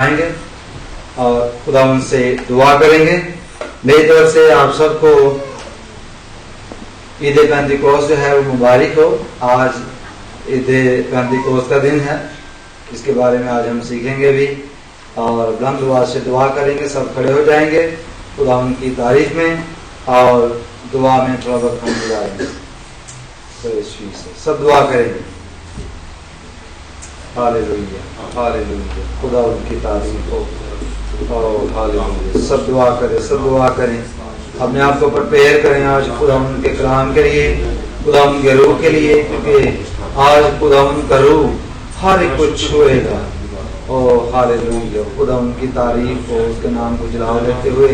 आएंगे और खुदा उनसे दुआ करेंगे। मेरी तरफ से आप सबको ईद पेंतिकोस जो है वो मुबारक हो। आज ईद पेंतिकोस का दिन है, इसके बारे में आज हम सीखेंगे भी और बुलंद आवाज से दुआ करेंगे। सब खड़े हो जाएंगे खुदा उनकी तारीफ में और दुआ में थोड़ा वक्त हम गुजारेंगे। सब दुआ करेंगे। हालेलुया हालेलुया, खुदा उनकी तारीफ हो। हालेलुया, सब दुआ करें, सब दुआ करें, अपने आप को प्रिपेयर करें आज खुदा उनके कलाम के लिए, खुदा उनके रूह के लिए, क्योंकि आज खुदा उनका रूह हर एक को छुएगा। ओ हालेलुया, खुदा उनकी तारीफ हो, उसके नाम को जलाल देते हुए।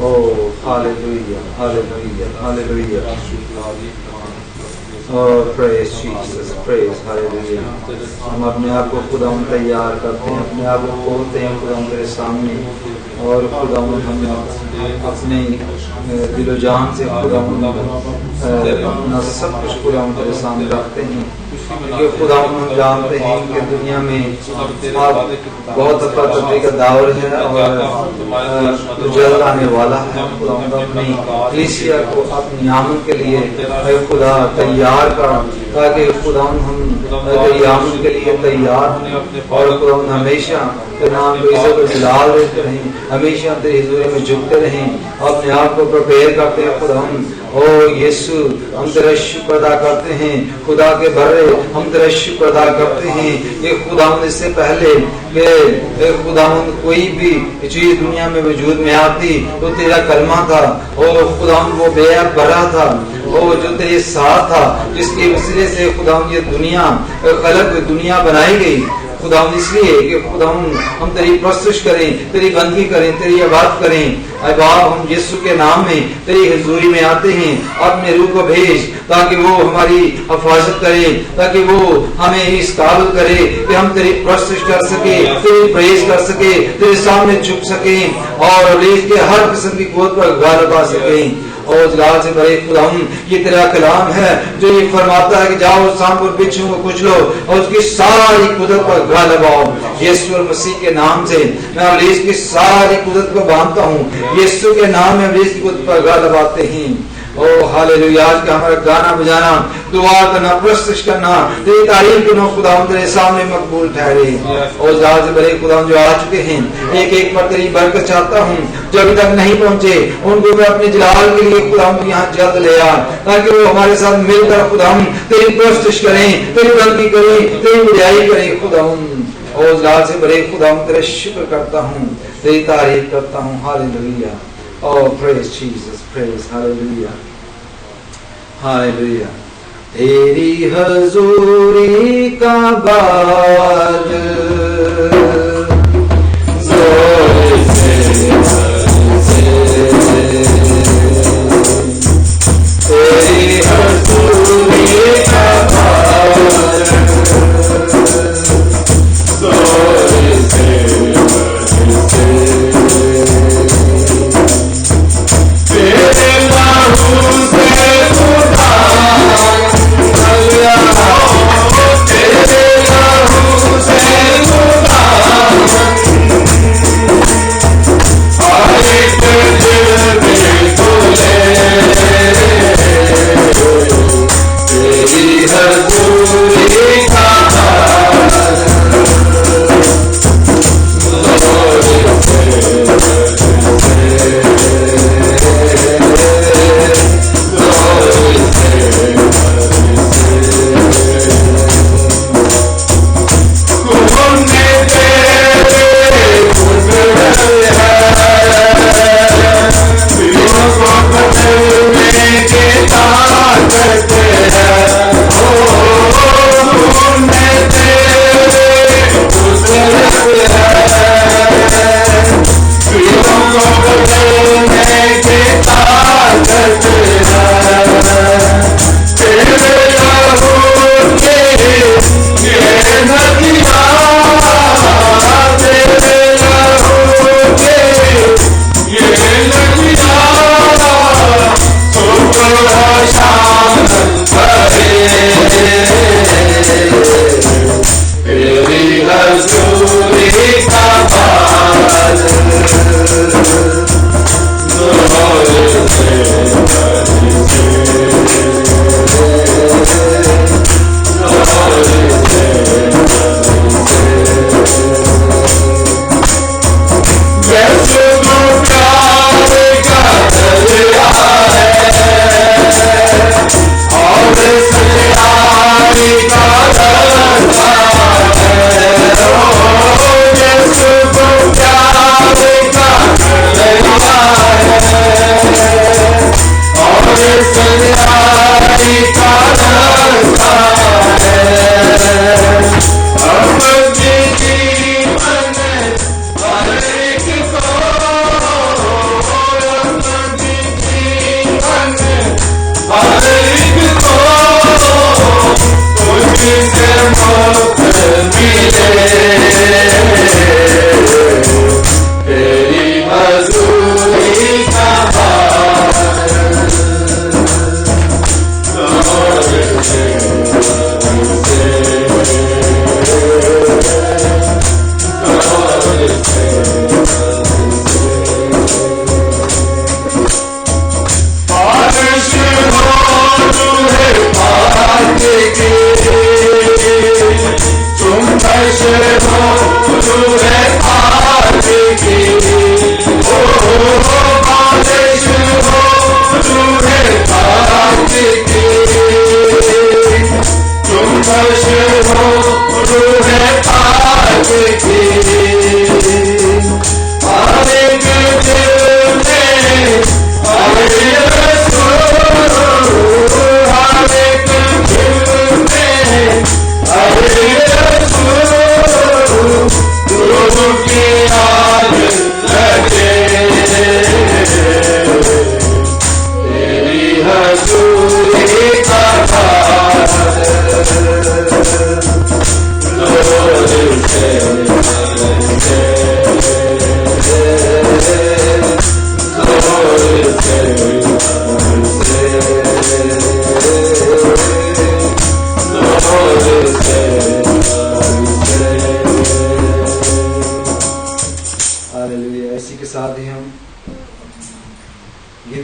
Oh hallelujah hallelujah hallelujah. Oh, praise Jesus, praise Hallelujah। हम अपने आप को खुदा तैयार करते हैं, अपने आप को खोलते हैं खुदा तेरे सामने और खुदा हम अपने दिलो जान से खुदा अपना सब कुछ खुदा तेरे सामने रखते हैं, क्योंकि खुदा हम जानते हैं कि दुनिया में अब बहुत अफरा-तफरी का दौर है और जल्द आने वाला है। खुदा अपनी कलीसिया को अपनी आमद के लिए खुदा तैयार कर, ताकि खुदा हम आमद के लिए तैयार हों और खुदा हमेशा तेरे नाम को इज्जत जलाल देते रहें, हमेशा तेरी हुजूरी में झुकते रहें, अपने आप को प्रिपेयर करते हैं खुदा ओ यीशु। हम तेरा शुक्र अदा करते हैं खुदा के भरे, हम तेरा शुक्र अदा करते हैं कि खुदा इससे पहले कि खुदा कोई भी चीज दुनिया में वजूद में आती तो तेरा कलमा था और खुदा वो बेअब भरा था, वो जो तेरे साथ था, जिसके वसीले से खुदा ये दुनिया खलक दुनिया बनाई गई खुदा, इसलिए कि खुदा हम तेरी प्रस्तुत करें, तेरी बंदगी करें, तेरी इबादत करें। अब हम यीशु के नाम में तेरी हुजूरी में आते हैं, अपने रूह को भेज ताकि वो हमारी हिफाजत करे, ताकि वो हमें इस काबिल करे कि हम तेरी प्रस्तुत कर सके, तेरी प्रेज कर सके, तेरे सामने झुक सके और लेज के हर किस्म की कुव्वत पर गालिब आ सके। और जलाल से भरे खुदा ये तेरा कलाम है जो ये फरमाता है कि जाओ सांप और बिच्छू को कुचलो और उसकी सारी कुदरत पर गालिब आओ। यीशु मसीह के नाम से मैं अबलीस की सारी कुदरत को बांधता हूँ, यीशु के नाम में अबलीस की कुदरत पर गालिब आते हैं। ओ हालेलुया, आज का हमारा गाना बजाना, दुआ करना, प्रस्तुत करना, तेरी तारीफ करना खुदा तेरे सामने मकबूल ठहरे। और जहां से बड़े खुदा जो आ चुके हैं, एक एक पर तेरी बरकत चाहता हूँ, जो अभी तक नहीं पहुंचे उनको मैं अपने जलाल के लिए खुदा यहाँ जल्द ले आ, ताकि वो हमारे साथ मिलकर खुदा तेरी प्रस्तुत करें, तेरी बंदगी करें, तेरी बुराई करें खुदा। और जलाल से बड़े खुदा तेरा शुक्र करता हूँ, तेरी तारीफ करता हूँ। Hallelujah, oh praise Jesus, praise hallelujah hallelujah। तेरी हजूरी का बार जोर से तेरी हजूरी का बार जोर से तेरे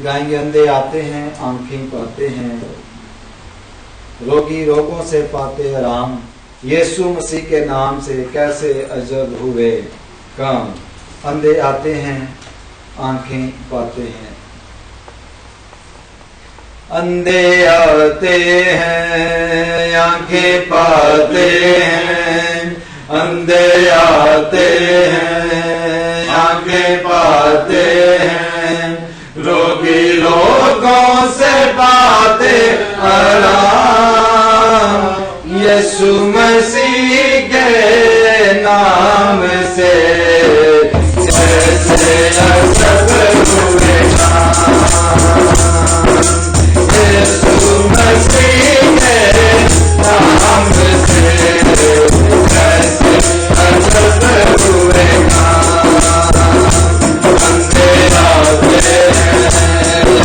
गाएंगे। अंधे आते हैं, आंखें पाते हैं, रोगी रोगों से पाते आराम, यीशु मसीह के नाम से कैसे अजब हुए काम। अंधे आते हैं, आंखें पाते हैं। अंधे आते हैं, आंखें पाते हैं, अंधे आते हैं, आंखें पाते हैं, रोगी लोगों से पाते आराम, यीशु मसीह के नाम से कैसे अजब हुए काम। यीशु मसीह के नाम से कैसे अजब हुए काम। अंधे आते हैं,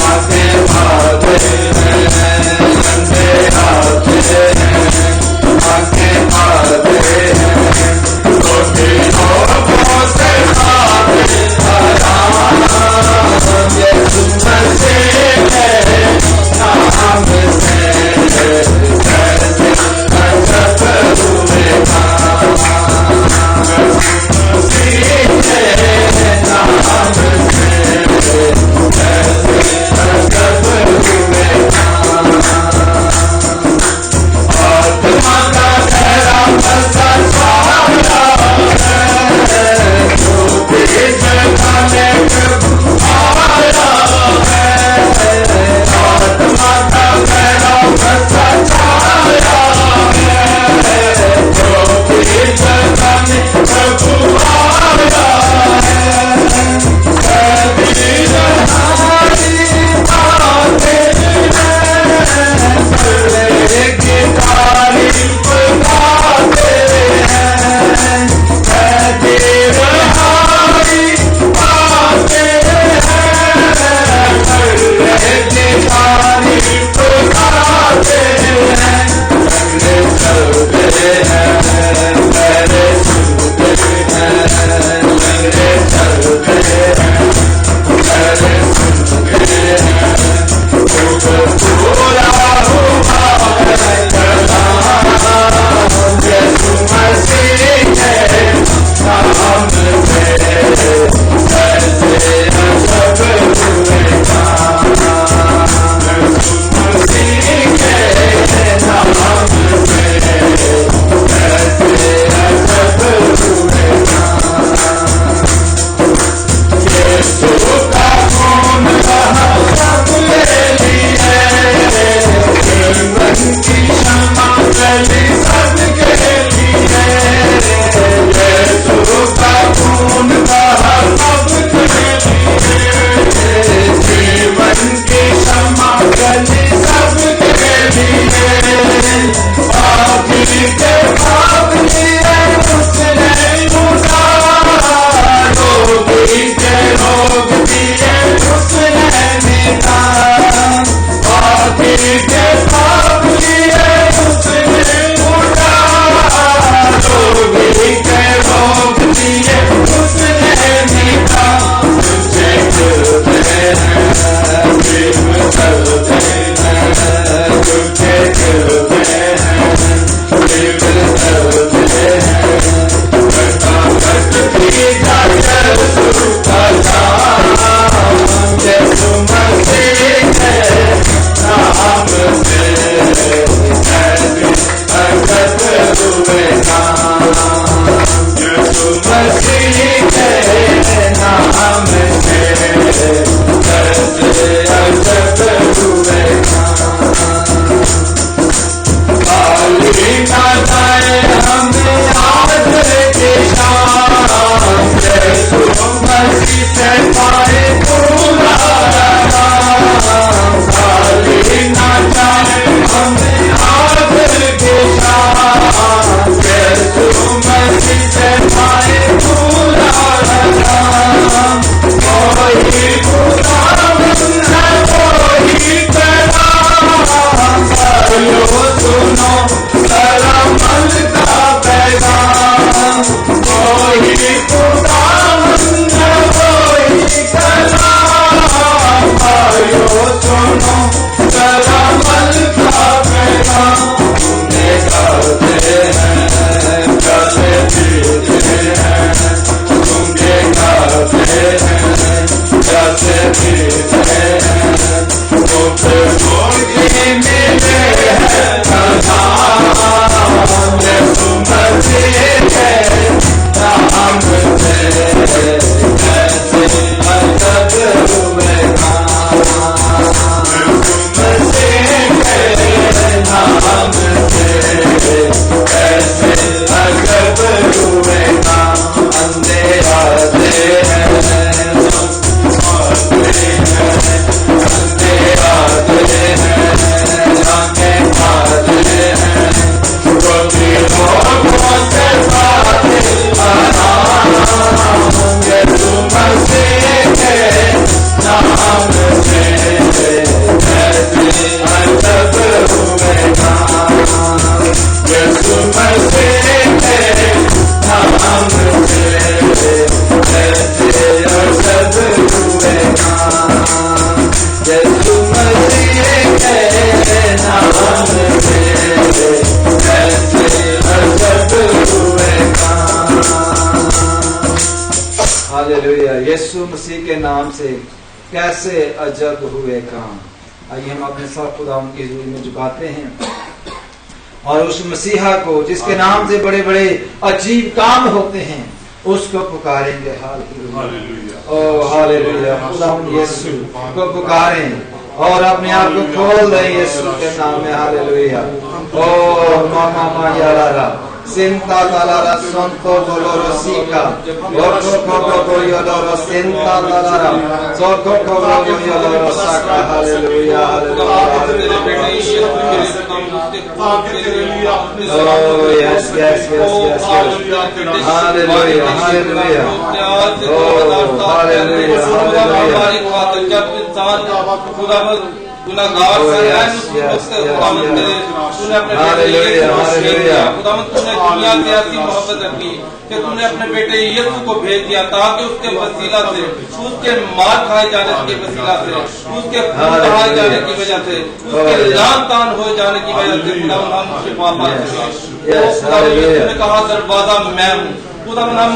आंखें पाते हैं, अंधे आते हैं, आंखें पाते हैं, रोगी लोगों हालेलुया। यीशु मसीह के नाम से कैसे अजब हुए काम। आइए हम अपने सब खुदा उनकी हुजूर में झुकाते हैं और उस मसीहा को जिसके नाम से बड़े बड़े अजीब काम होते हैं उसको पुकारेंगे। हालेलुया, ओ हालेलुया। खुदा यीशु को पुकारें और अपने आप को खोल दें यीशु के नाम में। हालेलुया। ओ मामा यारा Sinta talara sonto doloro sika, orko koko yoloro sinta talara, soko koko yoloro saka. Hallelujah, hallelujah. Oh yes, yes, yes, yes, yes. Hallelujah, hallelujah. Oh hallelujah, hallelujah. गुनाहगार दुनिया की ऐसी मोहब्बत रखी कि तुमने अपने बेटे यीशु को भेज दिया ताकि उसके वसीला से, उसके मार खाए जाने के वसीला से, उसके खून बहाए जाने की वजह से, उसके जान तान हो जाने की वजह से खुदा हम शिफा पाते हैं। कहा दरवाजा मैं हूँ। खुदा हम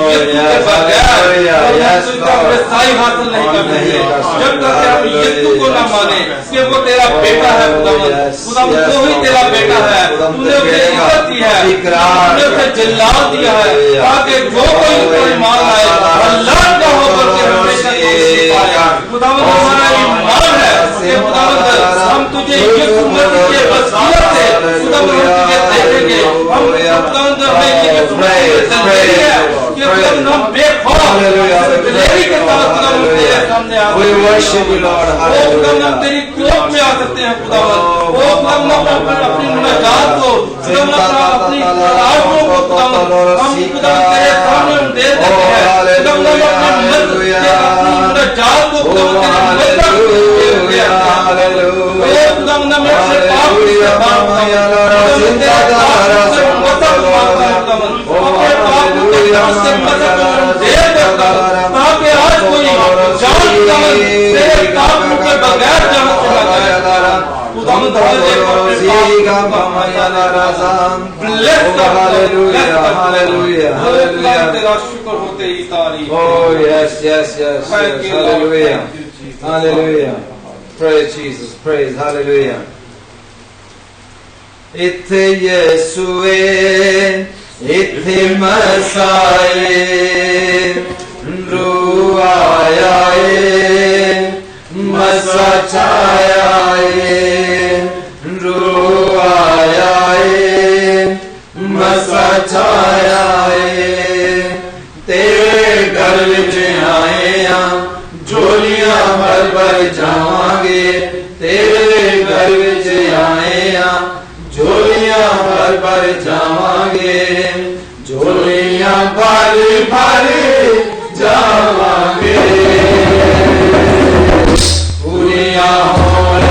यीशु के बगैर साई हासिल नहीं कर सकते। जब तक हम यीशु को न माने कि वो तेरा बेटा है, खुदा वो ही तेरा बेटा है, तूने उसे इज्जत दी है, तूने उसे जलाल दिया है ताकि जो कोई ऊपर ईमान लाए अल्लाह का हो करके हमेशा पाए। खुदा हमारा ईमान है कि खुदा हम तुझे यीशु मसीह के वसीले से खुदा तुझे देखेंगे। हम खुदा We worship you, Lord. Hallelujah. तेरी कोप में आ सकते हैं खुदावन। वो खुदावन अपनी मुनाजात को, अपनी आवाज़ों को खुदावन हम खुदावन तेरे सामने दे देते हैं। खुदावन अपनी मुनाजात को खुदावन तेरे मज़हब को दे देते हैं। वो खुदावन हमें अपने पाप से बात खुदावन तेरे पाप से मज़हब मांगता है खुदावन। अपने पाप को से मज़हब दे देता ताकि आज कोई जान तेरे काम के बगैर जहाँ चला जाए। खुदावंद तेरा शुक्र होते Oh, yes, yes, yes, Thank yes. you, Lord. Hallelujah. Thank you, Jesus. Hallelujah. Praise Jesus. Praise. Hallelujah. इत्थे यीशुए इत्थे मसाए रू आया मसा छाया रू आया मसा छाया तेरे घर विच आए झोलियां भर भर जावांगे तेरे घर विच आए झोलियां भर भर जावांगे झोलियां भर भर जावांगे पूरियां होण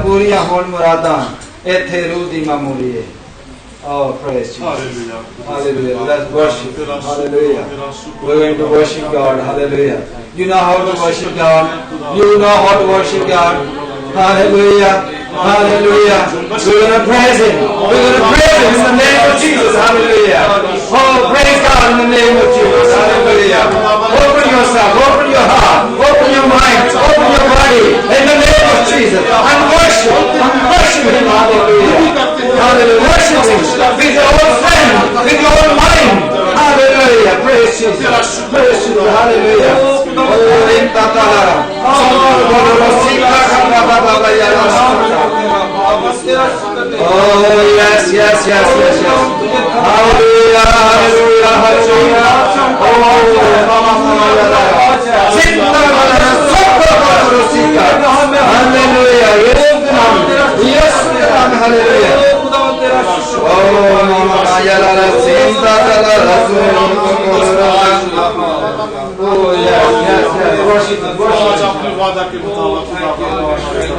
पूरियां होण मुरादां इत्थे रूह दी मामूली है। Oh, praise Jesus. Hallelujah. Hallelujah. Let's worship. Hallelujah. We're going to worship God. Hallelujah. You know how to worship God. You know how to worship God. Hallelujah. Hallelujah. We're going to praise Him. We're going to praise Him in the name of Jesus. Hallelujah. Oh, praise God in the name of Jesus. Hallelujah. Open yourself. Open your heart. Open your mind. Open your body in the name of Jesus. And worship. And worship Him. Hallelujah. Hallelujah. Worship Him with your own strength, with your own mind. Hallelujah. Praise Jesus. Praise Jesus. Hallelujah. Oh, yes, yes, yes, yes, yes. Hallelujah. Hallelujah. Hallelujah. Hallelujah. Yes, hallelujah. Oh, yes, yes, yes. Worship, worship.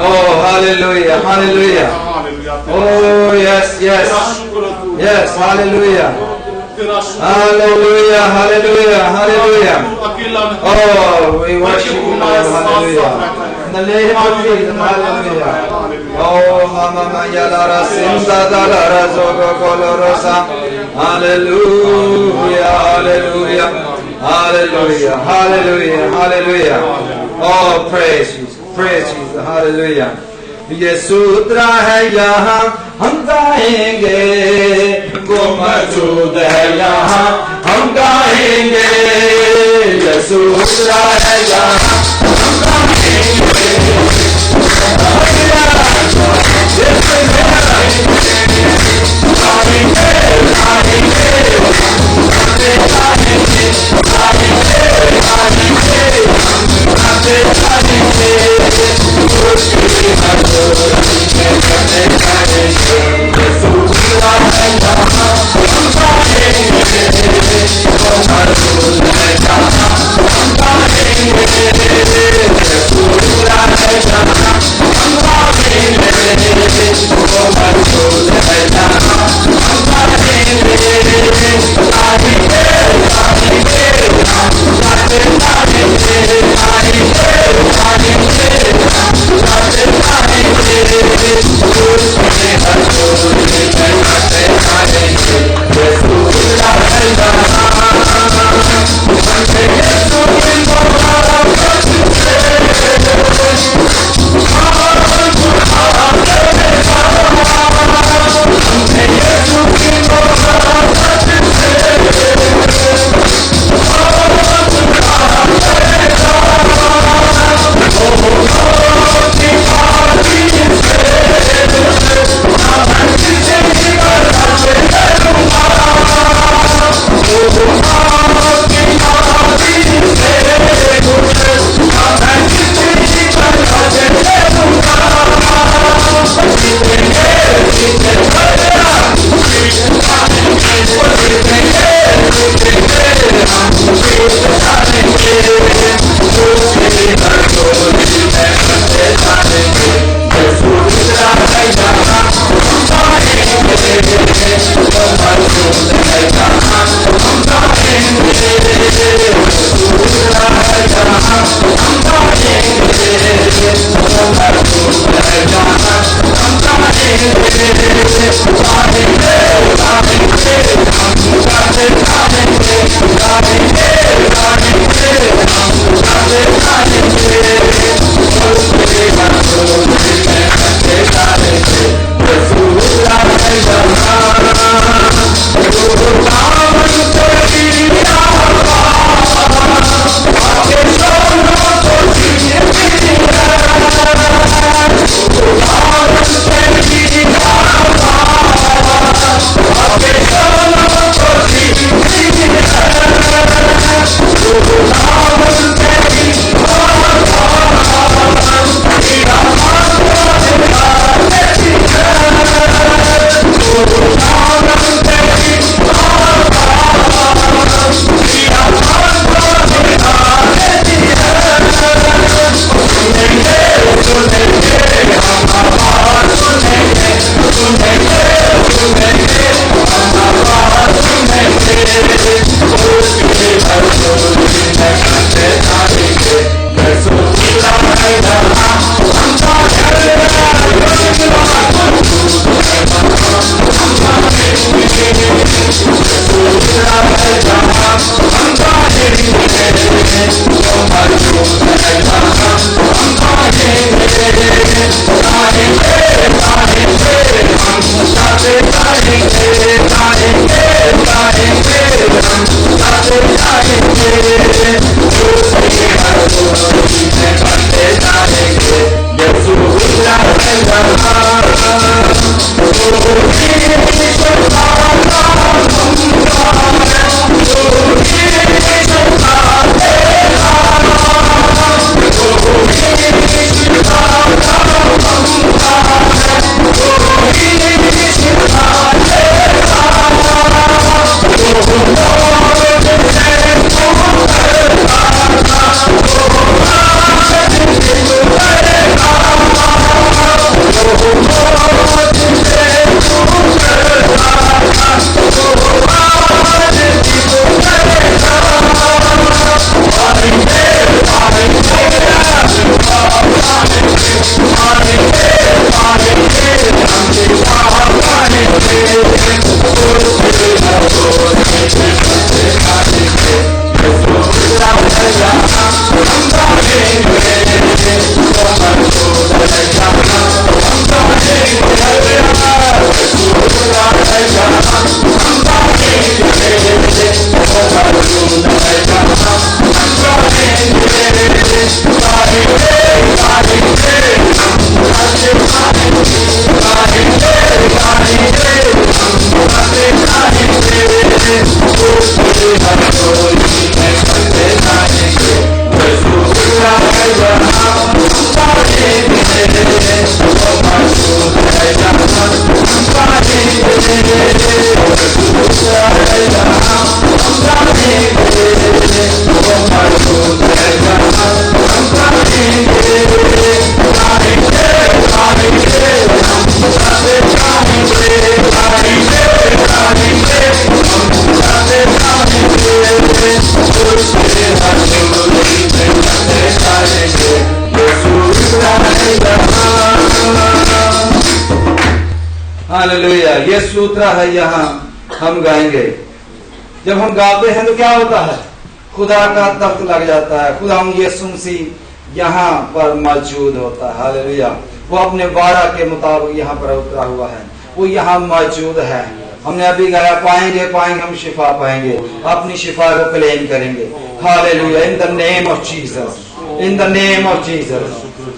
Oh, hallelujah, hallelujah. Oh, yes, yes. Yes, hallelujah. Hallelujah, hallelujah, hallelujah. Oh, we worship you, Lord. Hallelujah. In the name of Jesus, hallelujah. Oh, Mama Yalara Sinda Dalara Zogo Colorosa. Hallelujah, hallelujah, hallelujah, hallelujah, hallelujah. Oh, praise Jesus, praise Jesus, hallelujah. ये सूत्र है यहाँ हम गाएंगे, वो मौजूद है यहाँ हम गाएंगे। ये सूत्र है यहाँ हम गाएंगे, हालेलुया। ये सूत्र है यहाँ हम गाएंगे। जब हम गाते हैं तो क्या होता है? खुदा का तख्त लग जाता है, खुदा यीशु मसीह यहाँ पर मौजूद होता है। हालेलुया। वो अपने वादा के मुताबिक यहाँ पर उतरा हुआ है, वो यहाँ मौजूद है। हमने अभी गाया, पाएंगे पाएंगे हम शिफा पाएंगे, अपनी शिफा को क्लेम करेंगे। Hallelujah. In the name of Jesus, in the name of Jesus.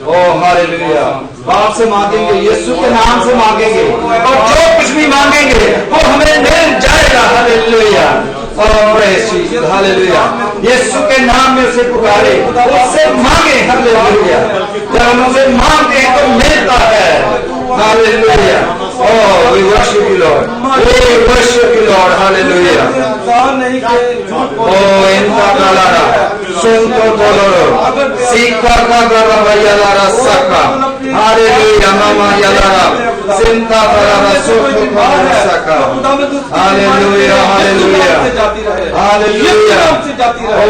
Oh hallelujah. बाप से मांगेंगे, यीशु के नाम से मांगेंगे, और जो कुछ भी मांगेंगे वो हमें मिल जाएगा। हालेलुया। हालेलुया। यीशु के नाम में उसे पुकारे, उससे मांगे। हालेलुया। जब हम उसे मांगते हैं तो मिलता है। Hallelujah. Oh, we worship you, Lord. We worship you, Lord. Hallelujah. Oh, inta galara, sunto toloro, sika galara vayalara saka. Hallelujah, mama yalara, sinta galara sunto galara saka. Hallelujah, hallelujah, hallelujah. Oh,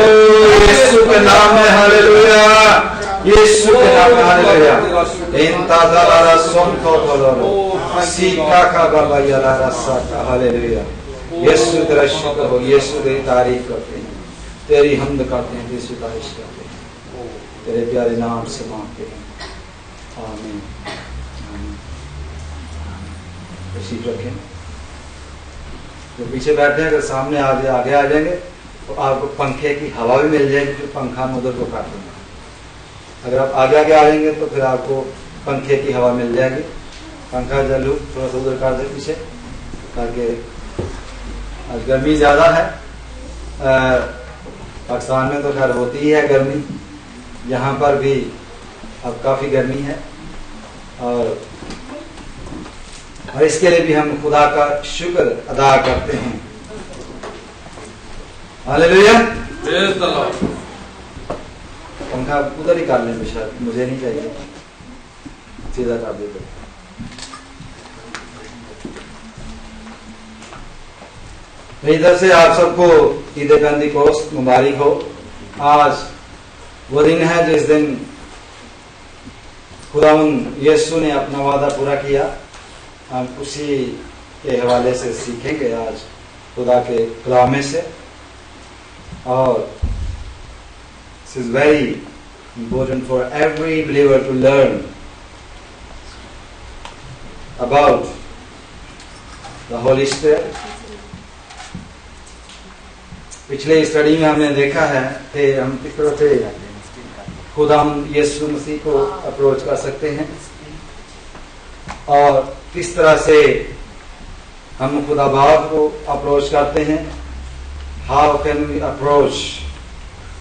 यीशु के नाम में hallelujah, यीशु के नाम में hallelujah. इंता गाlara sunto toloro, सीखा का बाबा यारा साका। Hallelujah. यीशु तेरा शुक्र हो, यीशु तेरी तारीफ करते हैं, तेरी हमद करते हैं, तेरी सितारिश करते हैं, तेरे प्यारे नाम से मांगते हैं। आमीन। तशरीफ रखें। जो पीछे बैठे हैं, अगर सामने आगे आगे आ जाएंगे तो आपको पंखे की हवा भी मिल जाएगी, फिर पंखा मैं उधर को काट दूंगा। अगर आप आगे आगे आ जाएंगे तो फिर आपको पंखे की हवा मिल जाएगी। पंखा चालू थोड़ा सा उधर कर दे पीछे, ताकि आज गर्मी ज़्यादा है। पाकिस्तान में तो खैर होती ही है गर्मी, यहाँ पर भी अब काफ़ी गर्मी है, और इसके लिए भी हम खुदा का शुक्र अदा करते हैं। हालेलुया। पंखा उधर ही कर लें बेशक, मुझे नहीं चाहिए, सीधा कर दे। इधर से आप सबको ईद पेंतिकोस्त मुबारक हो। आज वो दिन है जिस दिन खुदावंद यीशु ने अपना वादा पूरा किया। हम उसी के हवाले से सीखेंगे आज खुदा के कलामे से, और this is very important for every believer to learn about the Holy Spirit. पिछले स्टडी में हमने देखा है कि हम किस तरह से खुदा हम यीशु मसीह को अप्रोच कर सकते हैं, और किस तरह से हम खुदा बाप को अप्रोच करते हैं। How can we approach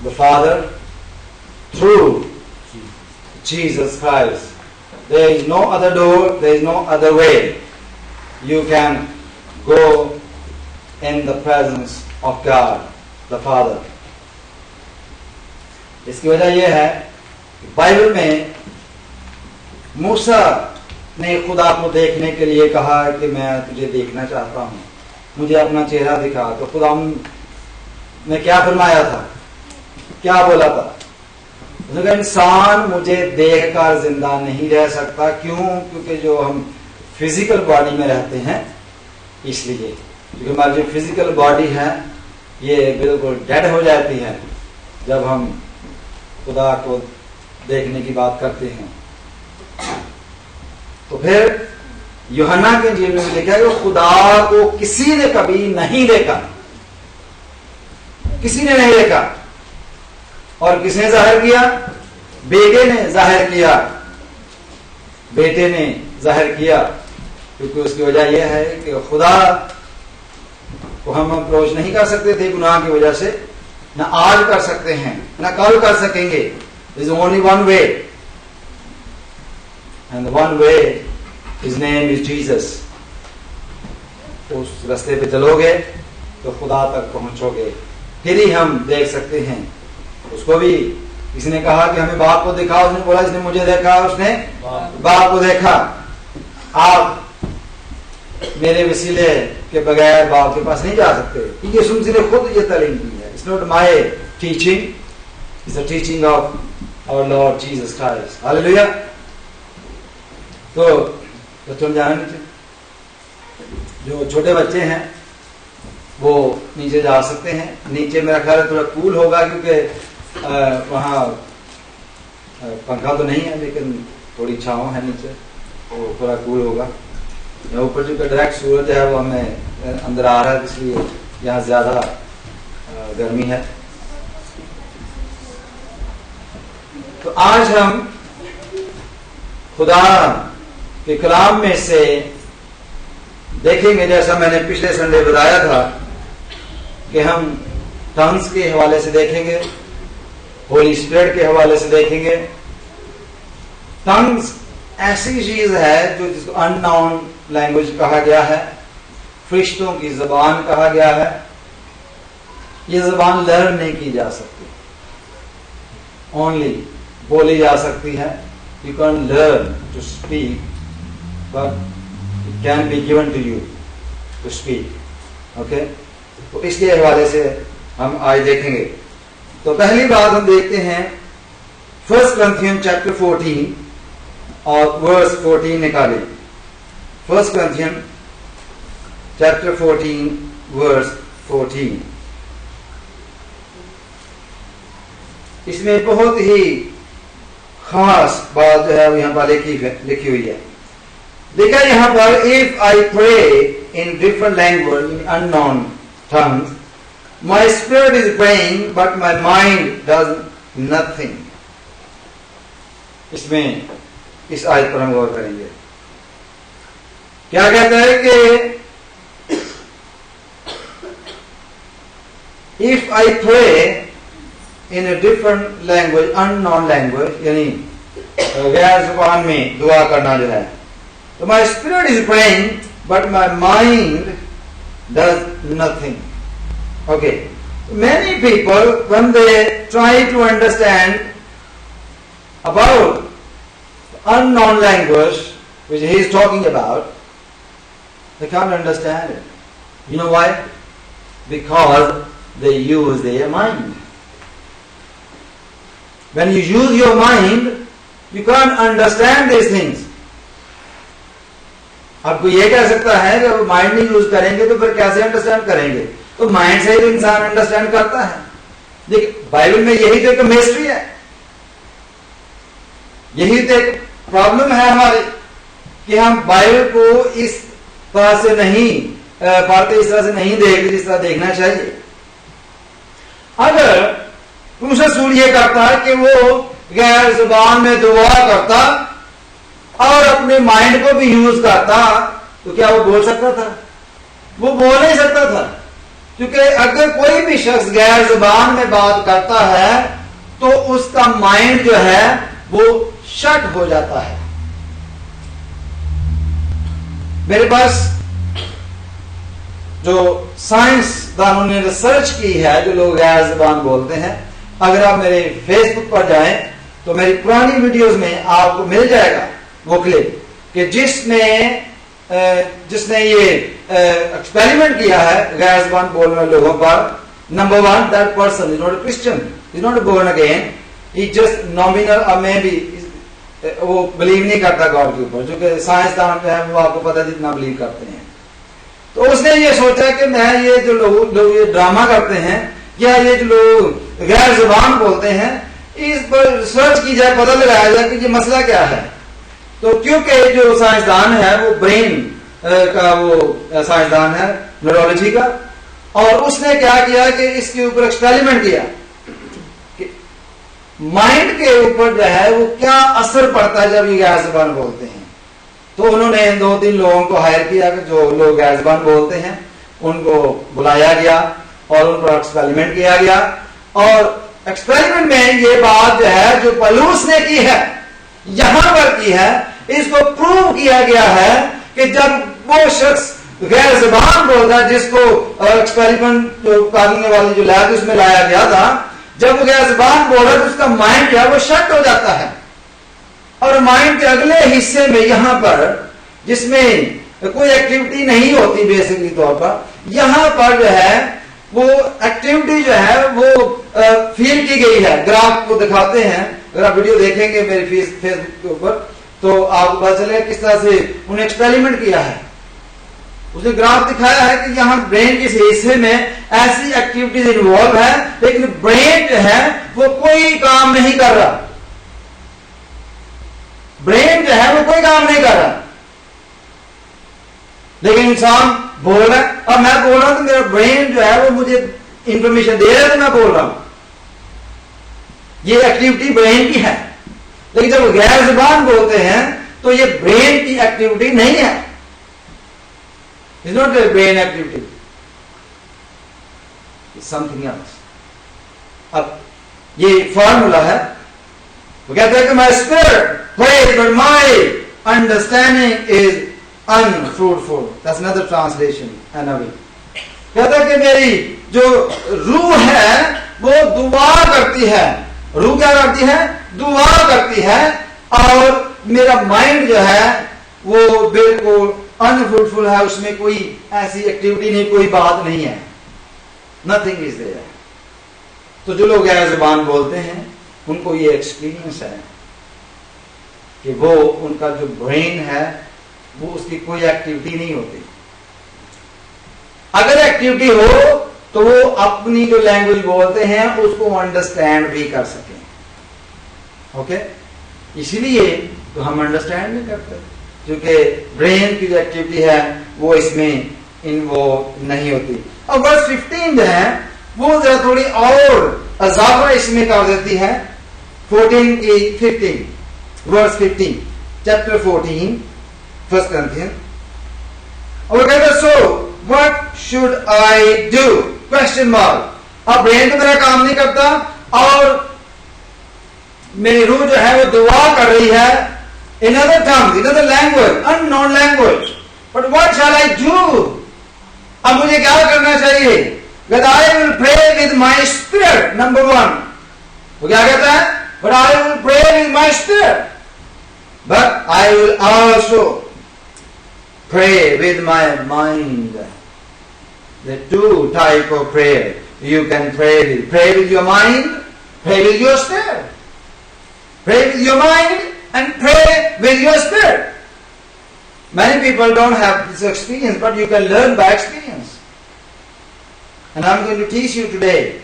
the father? Through Jesus Christ. There is no other door, there is no other way you can go in the presence of God the father. इसकी वजह यह है कि बाइबल में मूसा ने खुदा को देखने के लिए कहा कि मैं तुझे देखना चाहता हूं, मुझे अपना चेहरा दिखा। तो खुदा ने क्या फरमाया था, क्या बोला था? उसने कहा इंसान मुझे देखकर जिंदा नहीं रह सकता। क्यों? क्योंकि जो हम फिजिकल बॉडी में रहते हैं, इसलिए क्योंकि हमारी जो फिजिकल बॉडी है ये बिल्कुल डेड हो जाती है जब हम खुदा को देखने की बात करते हैं। तो फिर यूहन्ना के इंजील में लिखा है कि खुदा को किसी ने कभी नहीं देखा, किसी ने नहीं देखा। और किसने जाहिर किया? बेटे ने जाहिर किया, बेटे ने जाहिर किया। क्योंकि उसकी वजह यह है कि खुदा को हम अप्रोच नहीं कर सकते थे गुनाह की वजह से, ना आज कर सकते हैं ना कल कर सकेंगे। There is only one way, and the one way, his name is Jesus. उस रास्ते पे चलोगे तो खुदा तक पहुंचोगे, फिर ही हम देख सकते हैं उसको। भी किसी ने कहा कि हमें बाप को दिखा, उसने बोला जिसने मुझे देखा उसने बाप को देखा। आप मेरे वसीले के बगैर बाप के पास नहीं जा सकते। ये सुनसी ने खुद ये तालीम दी है। It's not my teaching, it's the teaching of our Lord Jesus Christ. Hallelujah. तो तुम जाने नीचे जो छोटे बच्चे हैं वो नीचे जा सकते हैं। नीचे मेरा ख्याल है थोड़ा कूल होगा, क्योंकि वहाँ पंखा तो नहीं है, लेकिन थोड़ी छाँव है नीचे, तो थोड़ा कूल होगा। ऊपर जो डायरेक्ट सूरज है वो हमें अंदर आ रहा है, इसलिए यहाँ ज़्यादा गर्मी है। तो आज हम खुदा के कलाम में से देखेंगे, जैसा मैंने पिछले संडे बताया था कि हम टंग्स के हवाले से देखेंगे, होली स्पिरिट के हवाले से देखेंगे। टंग्स ऐसी चीज है जो जिसको अननोन लैंग्वेज कहा गया है, फरिश्तों की जबान कहा गया है। ये जबान लर्न नहीं की जा सकती, ओनली बोली जा सकती है। You can learn to speak, but it can be given to you to speak. Okay, तो इसके हवाले से हम आज देखेंगे। तो पहली बात हम देखते हैं 1 Corinthians chapter 14 और वर्स 14 निकाले। 1 Corinthians chapter 14 verse 14। इसमें बहुत ही खास बात जो है वो यहाँ पर लिखी हुई है। देखा यहाँ पर, if I pray in different language in unknown tongues, my spirit is praying but my mind does nothing. इसमें इस आयत पर हम गौर करेंगे। क्या कहता है कि if I pray in a different language, unknown language, यानी गैर जुबान में दुआ करना जो है, तो my spirit is praying but my mind does nothing. Okay, many people when they try to understand about unknown language which he is talking about, they can't understand it. You know why? Because they use their mind. When you use your mind, you can't understand these things. आपको ये कह सकता है कि अब mind नहीं use करेंगे तो फिर कैसे अंडरस्टैंड करेंगे? तो माइंड से ही तो इंसान अंडरस्टैंड करता है। देखिए, बाइबल में यही तो एक मिस्ट्री है, यही तो एक प्रॉब्लम है हमारी कि हम बाइबल को इस तरह से नहीं पढ़ते, इस तरह से नहीं देखते जिस तरह देखना चाहिए। अगर पुरुष रसूल ये करता है कि वो गैर जुबान में दुआ करता और अपने माइंड को भी यूज करता, तो क्या वो बोल सकता था? वो बोल नहीं सकता था, क्योंकि अगर कोई भी शख्स गैर जुबान में बात करता है तो उसका माइंड जो है वो शट हो जाता है। मेरे पास जो साइंसदानों ने रिसर्च की है, जो लोग गैर जुबान बोलते हैं, अगर आप मेरे फेसबुक पर जाएं तो मेरी पुरानी वीडियोस में आपको मिल जाएगा वो क्लिप कि जिसने ये एक्सपेरिमेंट किया है गैर जुबान बोलने वाले लोगों पर। Number 1, that person is not a Christian, is not born again, he just nominal और मे बी वो बिलीव नहीं करता गॉड के ऊपर, जो कि साइंसदान जो है वो आपको पता जितना बिलीव करते हैं। तो उसने ये सोचा कि मैं ये जो लोग ये ड्रामा करते हैं या ये जो लोग गैर जुबान बोलते हैं, इस पर रिसर्च की जाए, पता लगाया जाए कि ये मसला क्या है। तो क्योंकि जो साइंसदान है वो ब्रेन का वो साइंसदान है, न्यूरोलॉजी का, और उसने क्या किया कि इसके ऊपर एक्सपेरिमेंट किया माइंड के ऊपर जो है वो क्या असर पड़ता है जब ये गैर जुबान बोलते हैं। तो उन्होंने 2-3 लोगों को हायर किया कि जो लोग गैर जुबान बोलते हैं उनको बुलाया गया और उन पर एक्सपेरिमेंट किया गया। और एक्सपेरिमेंट में ये बात जो है जो पलूस ने की है, यहां पर की है, इसको प्रूव किया गया है कि जब वो शख्स गैर जुबान बोलता है, जिसको एक्सपेरिमेंट जो करने वाली जो लैब उसमें लाया गया था, जब वो गैर जुबान बोल रहा है तो उसका माइंड जो है वो शट हो जाता है। और माइंड के अगले हिस्से में यहां पर, जिसमें कोई एक्टिविटी नहीं होती बेसिकली तौर पर, यहां पर जो है वो एक्टिविटी जो है वो फील की गई है। ग्राफ को दिखाते हैं, अगर आप वीडियो देखेंगे मेरे फेसबुक के ऊपर तो आपको पता चलेगा किस तरह से उन्हें एक्सपेरिमेंट किया है। उसने ग्राफ दिखाया है कि यहाँ ब्रेन के हिस्से में ऐसी एक्टिविटीज इन्वॉल्व है, लेकिन ब्रेन जो है वो कोई काम नहीं कर रहा। ब्रेन जो है वो कोई काम नहीं कर रहा, लेकिन इंसान बोल रहा है। अब मैं बोल रहा हूं तो मेरा ब्रेन जो है वो मुझे इंफॉर्मेशन दे रहा है, तो मैं बोल रहा हूं। ये एक्टिविटी ब्रेन की है। लेकिन जब गैर जुबान बोलते हैं तो ये ब्रेन की एक्टिविटी नहीं है। It's not a brain activity, it's something else. अब ये फॉर्मूला है, वो कहते हैं कि my spirit praise but my understanding is unfruitful. That's another translation. कहता है कि मेरी जो रूह है वो दुआ करती है। रूह क्या करती है? दुआ करती है। और मेरा माइंड जो है वो बिल्कुल अनफ्रूटफुल है, उसमें कोई ऐसी एक्टिविटी नहीं, कोई बात नहीं है। Nothing is there. तो जो लोग गैर जुबान बोलते हैं उनको ये एक्सपीरियंस है कि वो उनका जो ब्रेन है वो उसकी कोई एक्टिविटी नहीं होती। अगर एक्टिविटी हो तो वो अपनी जो लैंग्वेज बोलते हैं उसको अंडरस्टैंड भी कर सकें। ओके, इसीलिए तो हम अंडरस्टैंड नहीं करते, क्योंकि ब्रेन की जो एक्टिविटी है वो इसमें इन्वॉल्व नहीं होती। और वर्स 15 जो है वो जरा थोड़ी और अजाफा इसमें कर देती है। 14 की 15 वर्स 15 चैप्टर 14 First Corinthians. और कहते हैं so what should I do question mark. अब ब्रेन तो मेरा काम नहीं करता और मेरी रूह जो है वो दुआ कर रही है in other tongues, in other language, unknown language. But what shell I do? अब मुझे क्या करना चाहिए? That I will pray with my spirit, number 1. वो क्या कहता है? But I will pray with my spirit. But I will also pray with my mind. The two type of prayer you can pray with your mind, pray with your spirit. Pray with your mind and pray with your spirit. Many people don't have this experience, but you can learn by experience. And I'm going to teach you today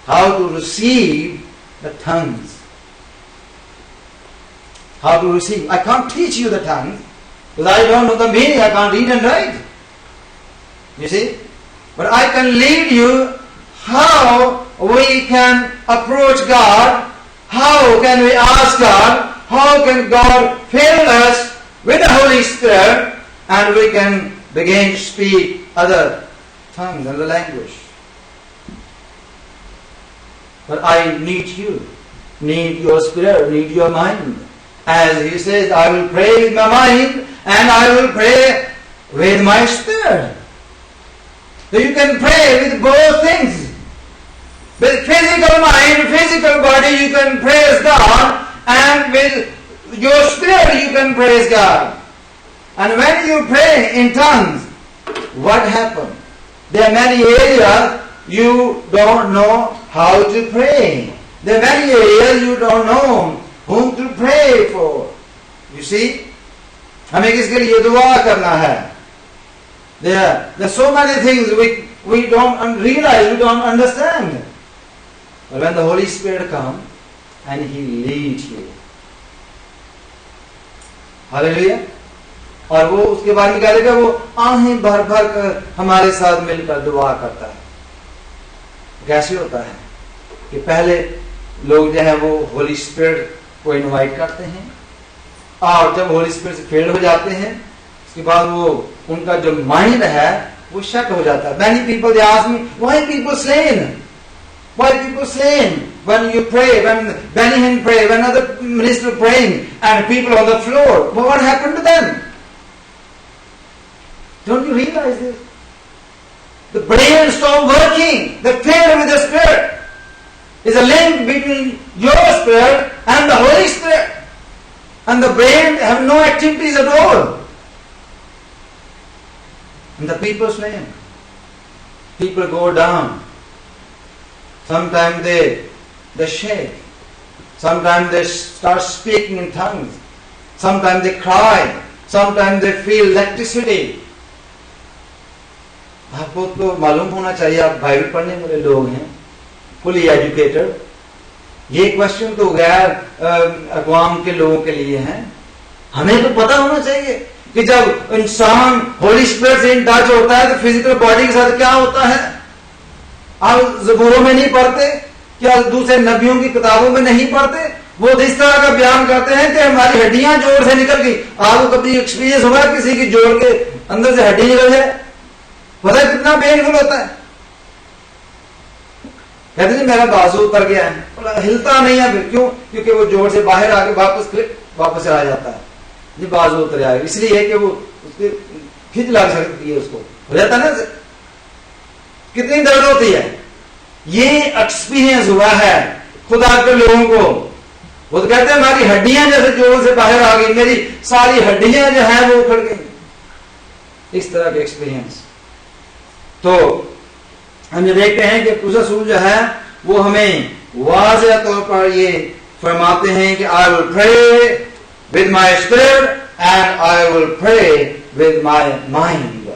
how to receive the tongues. How to receive. I can't teach you the tongues because I don't know the meaning. I can't read and write. You see? But I can lead you how we can approach God, how can we ask God, how can God fill us with the Holy Spirit, and we can begin to speak other tongues and the language. But I need you, need your spirit, need your mind. As he says, I will pray with my mind and I will pray with my spirit. So you can pray with both things. With physical mind, physical body, you can praise God, and with your spirit you can praise God. And when you pray in tongues, what happens? There are many areas you don't know how to pray. There are many areas you don't know whom to pray for. You see? हमें किसके लिए दुआ करना है? There are so many things we don't realize, we don't understand. But when the Holy Spirit comes and He leads you. Hallelujah. और वो उसके बाद में क्या करेगा? वो आहें भर भर कर हमारे साथ मिलकर दुआ करता है। कैसे होता है कि पहले लोग जो है वो होली स्पिरिट को इनवाइट करते हैं, और जब होली स्पिरिट से फिल्ड हो जाते हैं उसके बाद वो उनका जो माइंड है वो शट हो जाता है। Many people they ask me, why people slain? Why people slain? When you pray, when Benny Hinn pray, when other minister praying, and people on the floor, what happened to them? Don't you realize this? The brain stopped working. The filled with the Spirit. Is a link between your spirit and the Holy Spirit. And the brain have no activities at all. And the people slain. People go down. Sometimes they shake. Sometimes they start speaking in tongues. Sometimes they cry. Sometimes they feel electricity. आपको तो मालूम होना चाहिए, आप Bible पढ़ने वाले लोग हैं, फुली एजुकेटेड। ये क्वेश्चन तो गैर अक़वाम के लोगों के लिए है। हमें तो पता होना चाहिए कि जब इंसान होली स्पिरिट से इन टच होता है तो फिजिकल बॉडी के साथ क्या होता है। आप ज़बूरों में नहीं पढ़ते क्या? दूसरे नबियों की किताबों में नहीं पढ़ते? वो इस तरह का बयान करते हैं कि हमारी हड्डियां जोड़ से निकल गई। आपको कभी एक्सपीरियंस हुआ किसी की जोड़ के अंदर से हड्डी निकल जाए? पता है कितना पेनफुल होता है। कहते नहीं मेरा बाजू उतर गया है, हिलता नहीं है। फिर क्यों? क्योंकि वो जोड़ से बाहर आके वापस आ जाता है। ये बाजू उतर जाएगा इसलिए कि वो उसके खिंच लग सकती है, उसको हो जाता है ना। कितनी दर्द होती है। ये एक्सपीरियंस हुआ है खुदा के लोगों को। वो तो कहते हैं हमारी हड्डियां जैसे जोड़ से बाहर आ गई, मेरी सारी हड्डियां जो हैं वो उखड़ गई। इस तरह के एक्सपीरियंस। तो हम ये देखते हैं कि खुदा रसूल जो है वो हमें वाज़ेह तौर पर ये फरमाते हैं कि I will pray with my spirit and I will pray with my mind.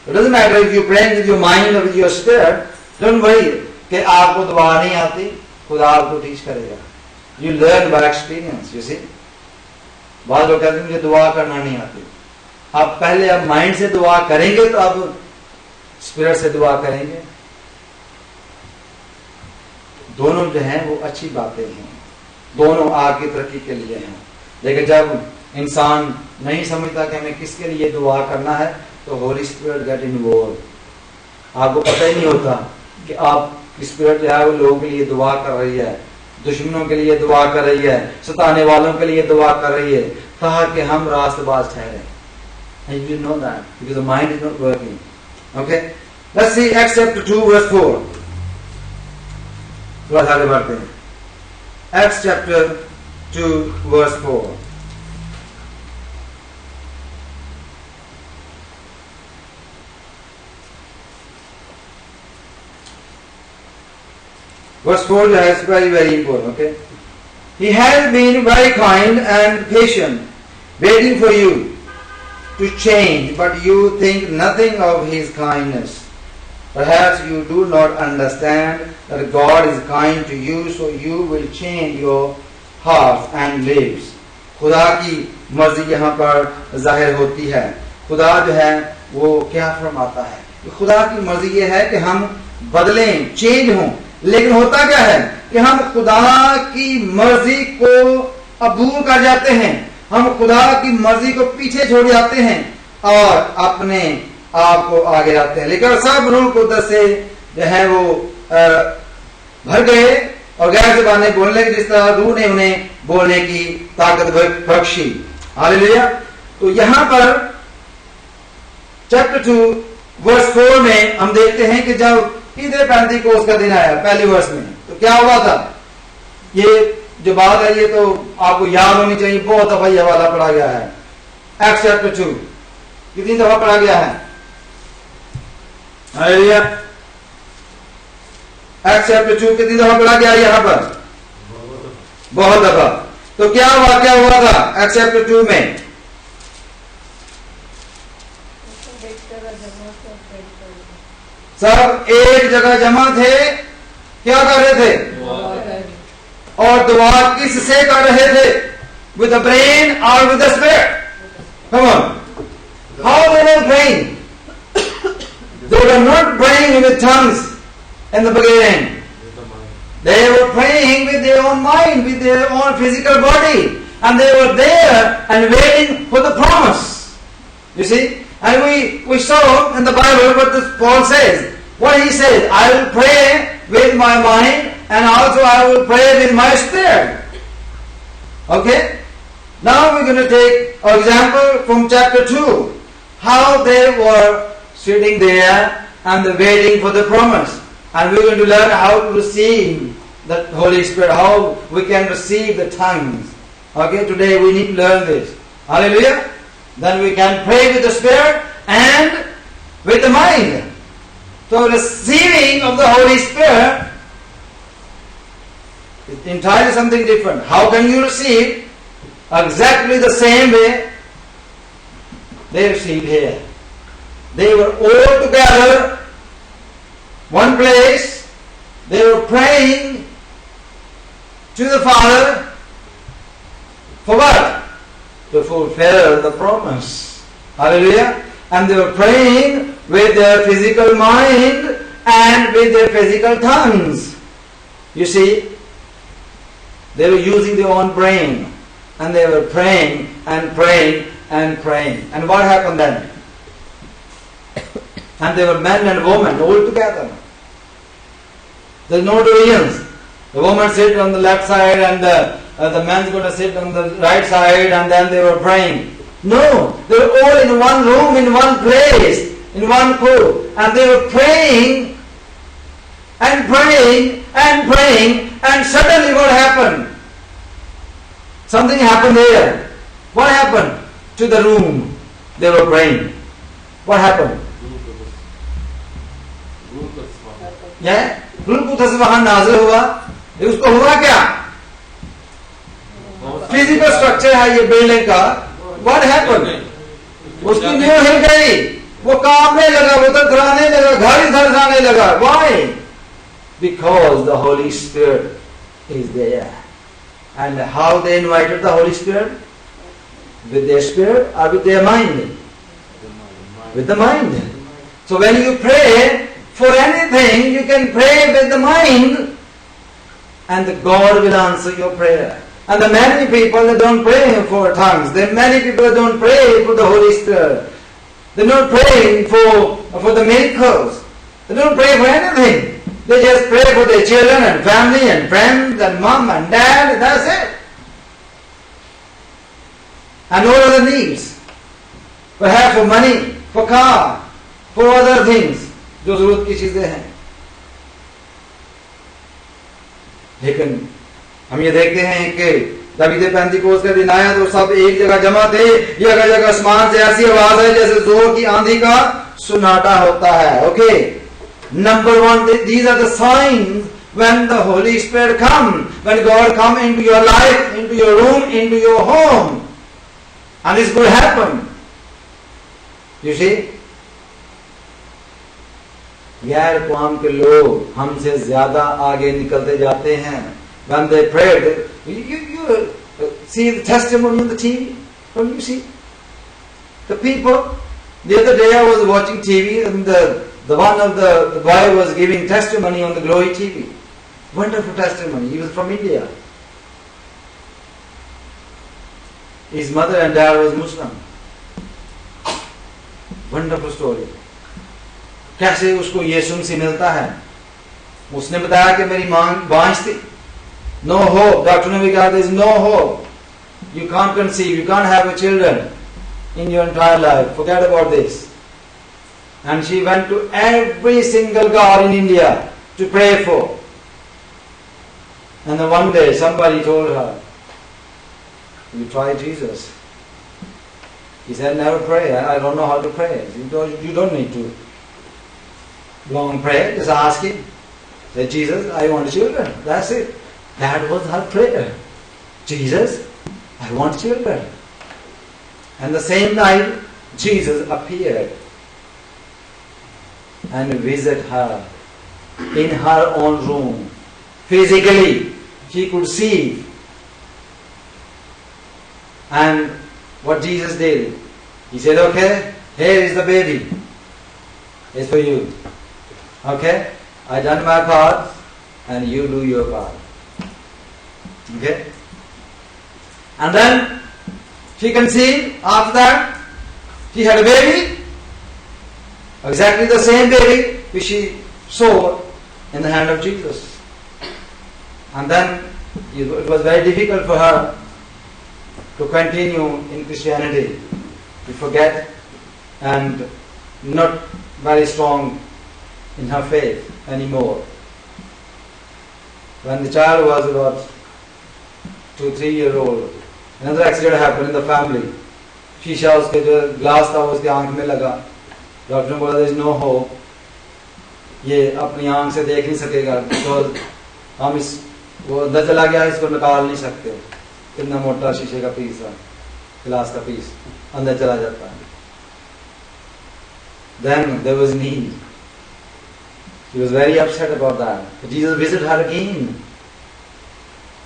It doesn't matter if you pray with your mind और with your spirit, don't worry कि आपको दुआ नहीं आती, खुदा आपको टीच करेगा। You learn by experience. You see, बहुत लोग कहते हैं मुझे दुआ करना नहीं आती। आप पहले आप माइंड से दुआ करेंगे तो आप स्पिरिट से दुआ करेंगे। दोनों जो हैं वो अच्छी बातें हैं, दोनों आगे तरक्की के लिए हैं। लेकिन जब इंसान नहीं समझता कि हमें किसके लिए दुआ करना है तो होली स्पिरिट गेट इन्वॉल्व। आपको पता ही नहीं होता कि आप स्पिरिट जो है वो लोगों के लिए दुआ कर रही है, दुश्मनों के लिए दुआ कर रही है, सताने वालों के लिए दुआ कर रही है ताकि हम रास्तबाज ठहरे। And you know that because the mind is not working. Okay, let's see Acts chapter 2 verse 4. थोड़ा आगे बढ़ते हैं। Acts chapter 2 verse 4. Verse 4 जो है is very very important. Okay, he has been very kind and patient, waiting for you to change, but you think nothing of his kindness. Perhaps you do not understand that God is kind to you, so you will change your hearts and lives. खुदा की मर्जी यहाँ पर जाहिर होती है। खुदा जो है वो क्या फरमाता है? खुदा की मर्जी ये है कि हम बदलें, चेंज हों। लेकिन होता क्या है कि हम खुदा की मर्जी को अबूर कर जाते हैं, हम खुदा की मर्जी को पीछे छोड़ जाते हैं और अपने आप को आगे आते हैं। लेकिन सब रूह कुदरत से जो है वो भर गए और गैर ज़बानें बोलने की जिस तरह रूह ने उन्हें बोलने की ताकत बख्शी। हालेलुया। तो यहां पर चैप्टर 2 वर्स 4 में हम देखते हैं कि जब ईद पेंतीकोस्त का दिन आया पहले वर्ष में, तो क्या हुआ था? ये जो बात है ये तो आपको याद होनी चाहिए, बहुत दफा यह वाला पढ़ा गया है। एक्ट्स चैप्टर 2 कितनी दफा पढ़ा गया है? हालेलुया। एक्ट्स चैप्टर 2 कितनी दफा पढ़ा गया है यहां पर? बहुत दफा। तो क्या वाकया हुआ था एक्ट्स चैप्टर 2 में? सब एक जगह जमा थे, क्या कर रहे थे? और दुआ किससे कर रहे थे? विद द ब्रेन और with the spirit? Come on, how they were praying? They were not praying with tongues in the beginning, they were praying with their own mind, with their own physical body, and they were there and waiting for the promise. You see, and we saw in the Bible what Paul says. What he says, I will pray with my mind and also I will pray with my spirit. Okay? Now we're going to take an example from chapter 2. How they were sitting there and waiting for the promise. And we're going to learn how to receive the Holy Spirit, how we can receive the tongues. Okay, today we need to learn this. Hallelujah. Then we can pray with the Spirit and with the mind. So receiving of the Holy Spirit is entirely something different. How can you receive? Exactly the same way they received here. They were all together, one place. They were praying to the Father for what? To fulfill the promise. Hallelujah. And they were praying with their physical mind and with their physical tongues. You see, they were using their own brain, and they were praying and praying and praying. And what happened then? And they were men and women all together. There's no divisions. The woman sit on the left side and the man's going to sit on the right side, and then they were praying. No, they were all in one room, in one place, in one court, and they were praying and praying and praying, and suddenly what happened? Something happened there. What happened to the room they were praying? What happened? Yeah? रूह कुछ वहां नाज़िल हुआ, उसको हुआ क्या? Physical structure है ये building का. What happened? उसकी नींव हिल गई, वो कांपने लगा, वो थरथराने लगा, घर ही थरथराने लगा. Why? Because the Holy Spirit is there. And how they invited the Holy Spirit? With their spirit or with their mind? With the mind. So when you pray for anything, you can pray with the mind, and God will answer your prayer. And the many people that don't pray for tongues, there are many people that don't pray for the Holy Spirit. They're not praying for the miracles. They don't pray for anything. They just pray for their children and family and friends and mom and dad, and that's it. And all other needs. Perhaps for money, for car, for other things. जो जरूरत की चीजें हैं. लेकिन हम ये देखते हैं कि जब इधर पेंतिकोस्त का दिन आया तो सब एक जगह जमा थे. जगह जगह आसमान से ऐसी आवाज है जैसे जोर की आंधी का सुनाटा होता है. Okay, number one, these are the signs when the Holy Spirit come, when God come into your life, into your room, into your home, and this could happen. You see, गैर कौम के लोग हमसे ज्यादा आगे निकलते जाते हैं. When they pray, you see the testimony on the TV. Don't you see the people? The other day I was watching TV, and the one of the boy was giving testimony on the Glory TV. Wonderful testimony. He was from India. His mother and dad was Muslim. Wonderful story. कैसे उसको यीशु से मिलता है. उसने बताया कि मेरी मां बांझ थी. No hope. डॉक्टर ने भी कहा there is no hope. You can't conceive. You can't have a children in your entire life. Forget about this. And she went to every single God in India to pray for. And then one day somebody told her, you try Jesus. He said, never pray. I don't know how to pray. You don't need to long pray. Just ask him. Say, Jesus, I want children. That's it. That was her prayer. Jesus, I want children. And the same night, Jesus appeared and visited her in her own room. Physically, she could see. And what Jesus did, he said, okay, here is the baby. It's for you. Okay? I done my part and you do your part. Okay? And then she conceived. After that, she had a baby. Exactly the same baby which she saw in the hand of Jesus. And then it was very difficult for her to continue in Christianity, to forget and not very strong in her faith anymore. When the child was about 2-3 years old, another accident happened in the family. शीशा उसके जो glass था उसके आंख में लगा. Doctor ने बोला there is no hope. ये अपनी आंख से देख नहीं सकेगा, because हम इस वो अंदर चला गया, इसको निकाल नहीं सकते. इतना मोटा शीशे का पीस है, ग्लास का पीस अंदर चला जाता है. then there was need. She was very upset about that. But Jesus visited her again.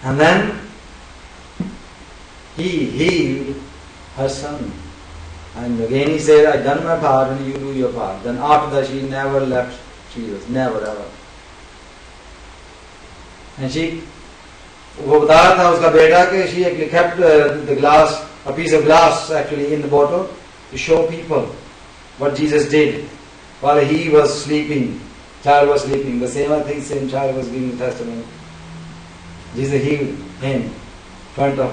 And then He healed her son. And again He said, I've done my part and you do your part. Then after that she never left Jesus. Never ever. And वो बता रहा था उसका बेटा कि she actually kept the glass, a piece of glass actually in the bottle to show people what Jesus did while he was sleeping. Child was sleeping. The same I think same child was giving testimony. Jesus healed him in front of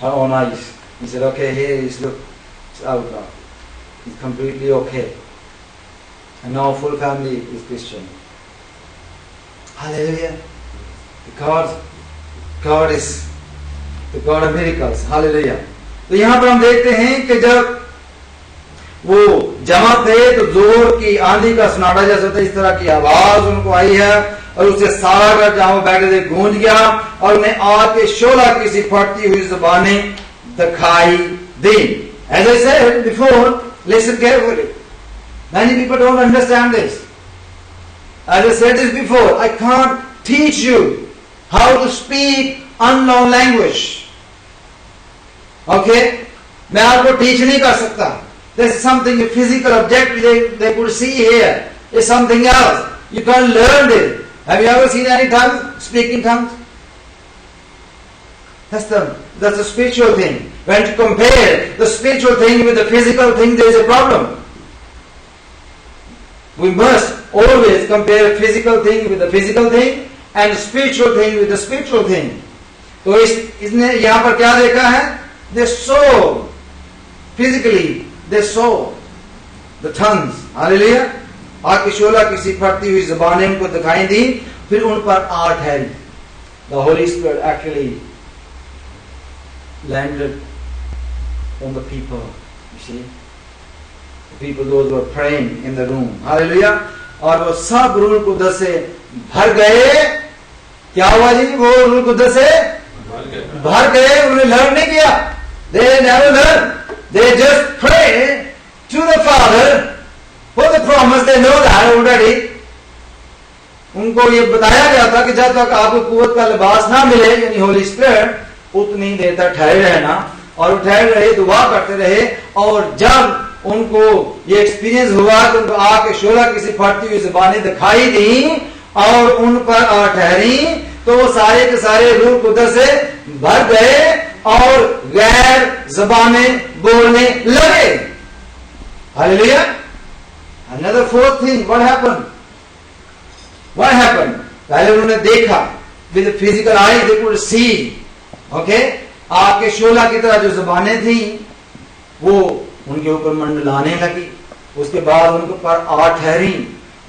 her own eyes. He said, okay, here he is, look, it's out now. He's completely okay. And now full family is Christian. Hallelujah. God is the God of miracles. Hallelujah. तो यहाँ पर हम देखते हैं कि जब वो जमा थे तो जोर की आंधी का सन्नाटा जैसा होता है, इस तरह की आवाज उनको आई है और उससे सारा जहां बैठे थे गूंज गया और उन्हें आग के शोला की सी फटती हुई ज़बानें दिखाई दी. As I said before, listen carefully. Many people don't understand this. As I said this before, I can't teach you how to speak unknown language. Okay? मैं आपको टीच नहीं कर सकता. There's something, a physical object they could see here. It's something else. You can't learn it. Have you ever seen any tongues? Speaking tongues? That's a spiritual thing. When to compare the spiritual thing with the physical thing, there is a problem. We must always compare physical thing with the physical thing and spiritual thing with the spiritual thing. तो इसने यहाँ पर क्या देखा है? They saw physically, they saw the tongues. Hallelujah. आग की शोला किसी फटती हुई ज़बानें उनको दिखाई दी, फिर उन पर आ ठहरी. The Holy Spirit actually landed on the people. You see, the people, those who were praying in the room. Hallelujah. और वो सब रूह कुदस से भर गए. क्या हुआ जी? वो रूह कुदस से भर गए. उन्होंने लर्न नहीं किया. They never learn. They just pray to the Father for the promise. They know that already. उनको ये बताया गया था कि जब तक आपको कुव्वत का लिबास ना मिले, यानी होली स्पिरिट, उतनी देर तक ठहरे रहना. और ठहरे रहे, दुआ करते रहे. और जब उनको ये एक्सपीरियंस हुआ कि उनको आके शोला किसी फटती हुई ज़बानें दिखाई दी और उन पर आ ठहरी, तो वो सारे के सारे रूह कुदस से भर गए और गैर ज़बानें बोलने लगे. Hallelujah. Another fourth thing, what happened? What happened? पहले उन्होंने देखा, with the physical eye they could see. Okay? आग के शोला की तरह जो ज़बानें थी वो उनके ऊपर मंडलाने लगी. उसके बाद उनके पर आ ठहरी.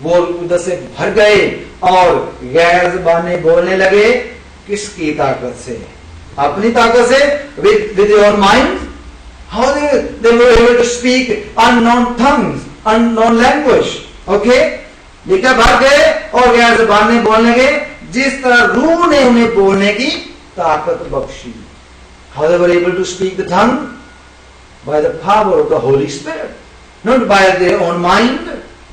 वो कुदस से भर गए और गैर ज़बानें बोलने लगे. किसकी ताकत से? अपनी ताकत से. with your mind. How they were able to speak unknown tongues, unknown language. Okay? ये क्या भर गए और गैर ज़बानें बोलने लगे, जिस तरह रूह ने उन्हें बोलने की ताकत Bakshi. How they were able to speak the tongue? By the power of the Holy Spirit. Not by their own mind,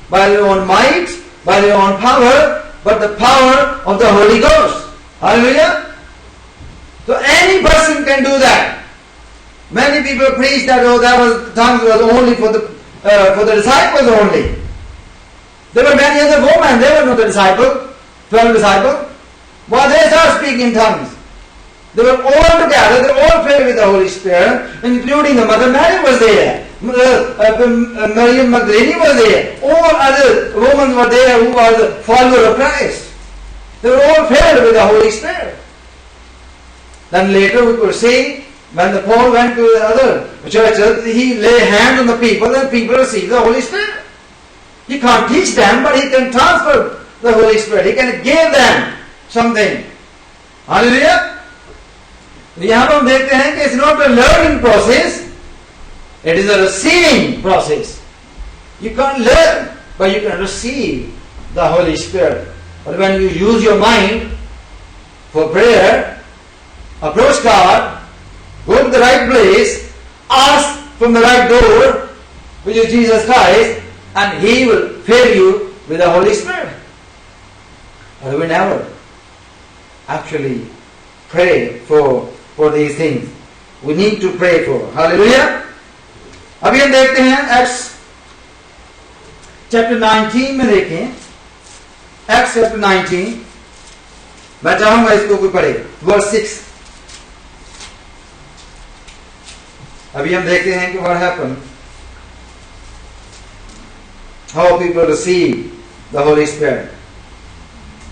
by their own might, by their own power, but the power of the Holy Ghost. Hallelujah. So any person can do that. Many people preach that tongues was only for the disciples only. There were many other women, they were not the disciples, 12 disciples. But they started speaking in tongues. They were all together, they were all filled with the Holy Spirit, including the Mother Mary was there. Mary Magdalene was there. All other women were there who were the followers of Christ. They were all filled with the Holy Spirit. Then later we could see, when the Paul went to the other churches, he lay hands on the people and people received the Holy Spirit. He can't teach them, but he can transfer the Holy Spirit. He can give them something. Hallelujah. यहाँ पर हम देखते हैं कि it's not a learning process, it is a receiving process. You can't learn, but you can receive the Holy Spirit. But when you use your mind for prayer, approach God, go to the right place, ask from the right door, which is Jesus Christ, and He will fill you with the Holy Spirit. But we never actually pray for these things. We need to pray for. Hallelujah. अभी हम देखते हैं acts chapter 19 में देखें. Acts chapter 19 मैं चाहूंगा इसको कोई पढ़े. वर्स 6. अभी हम देखते हैं कि what happened, how people receive the Holy Spirit.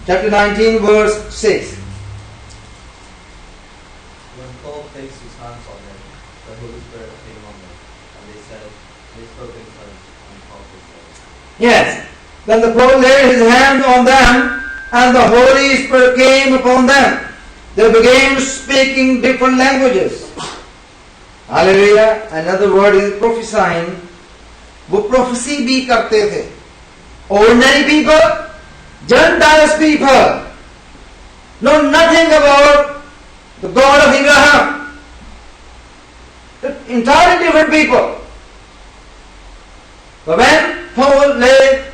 Chapter 19 verse 6. When Paul placed his hands on them, the Holy Spirit came on them, and they spoke in tongues and prophesied. Yes. Then the Paul laid his hand on them, and the Holy Spirit came upon them. They began speaking different languages. Hallelujah. Another word is prophesying. वो prophecy भी करते थे. Ordinary people, Gentiles people, know nothing about the God of Abraham. Entirely different people. But when Paul laid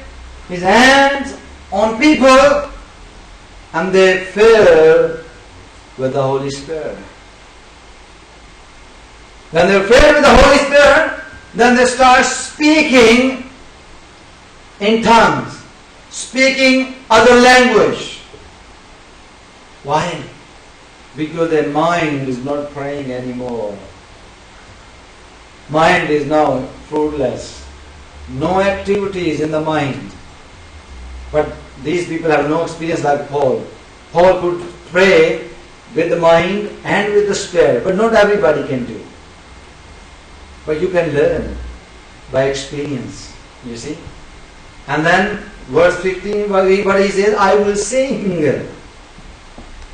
his hands on people, and they filled with the Holy Spirit. When they filled with the Holy Spirit, then they start speaking in tongues, speaking other language. Why? Because their mind is not praying anymore. Mind is now fruitless. No activities in the mind. But these people have no experience like Paul. Paul could pray with the mind and with the spirit, but not everybody can do. But you can learn by experience, you see. And then verse 15, what he says, I will sing,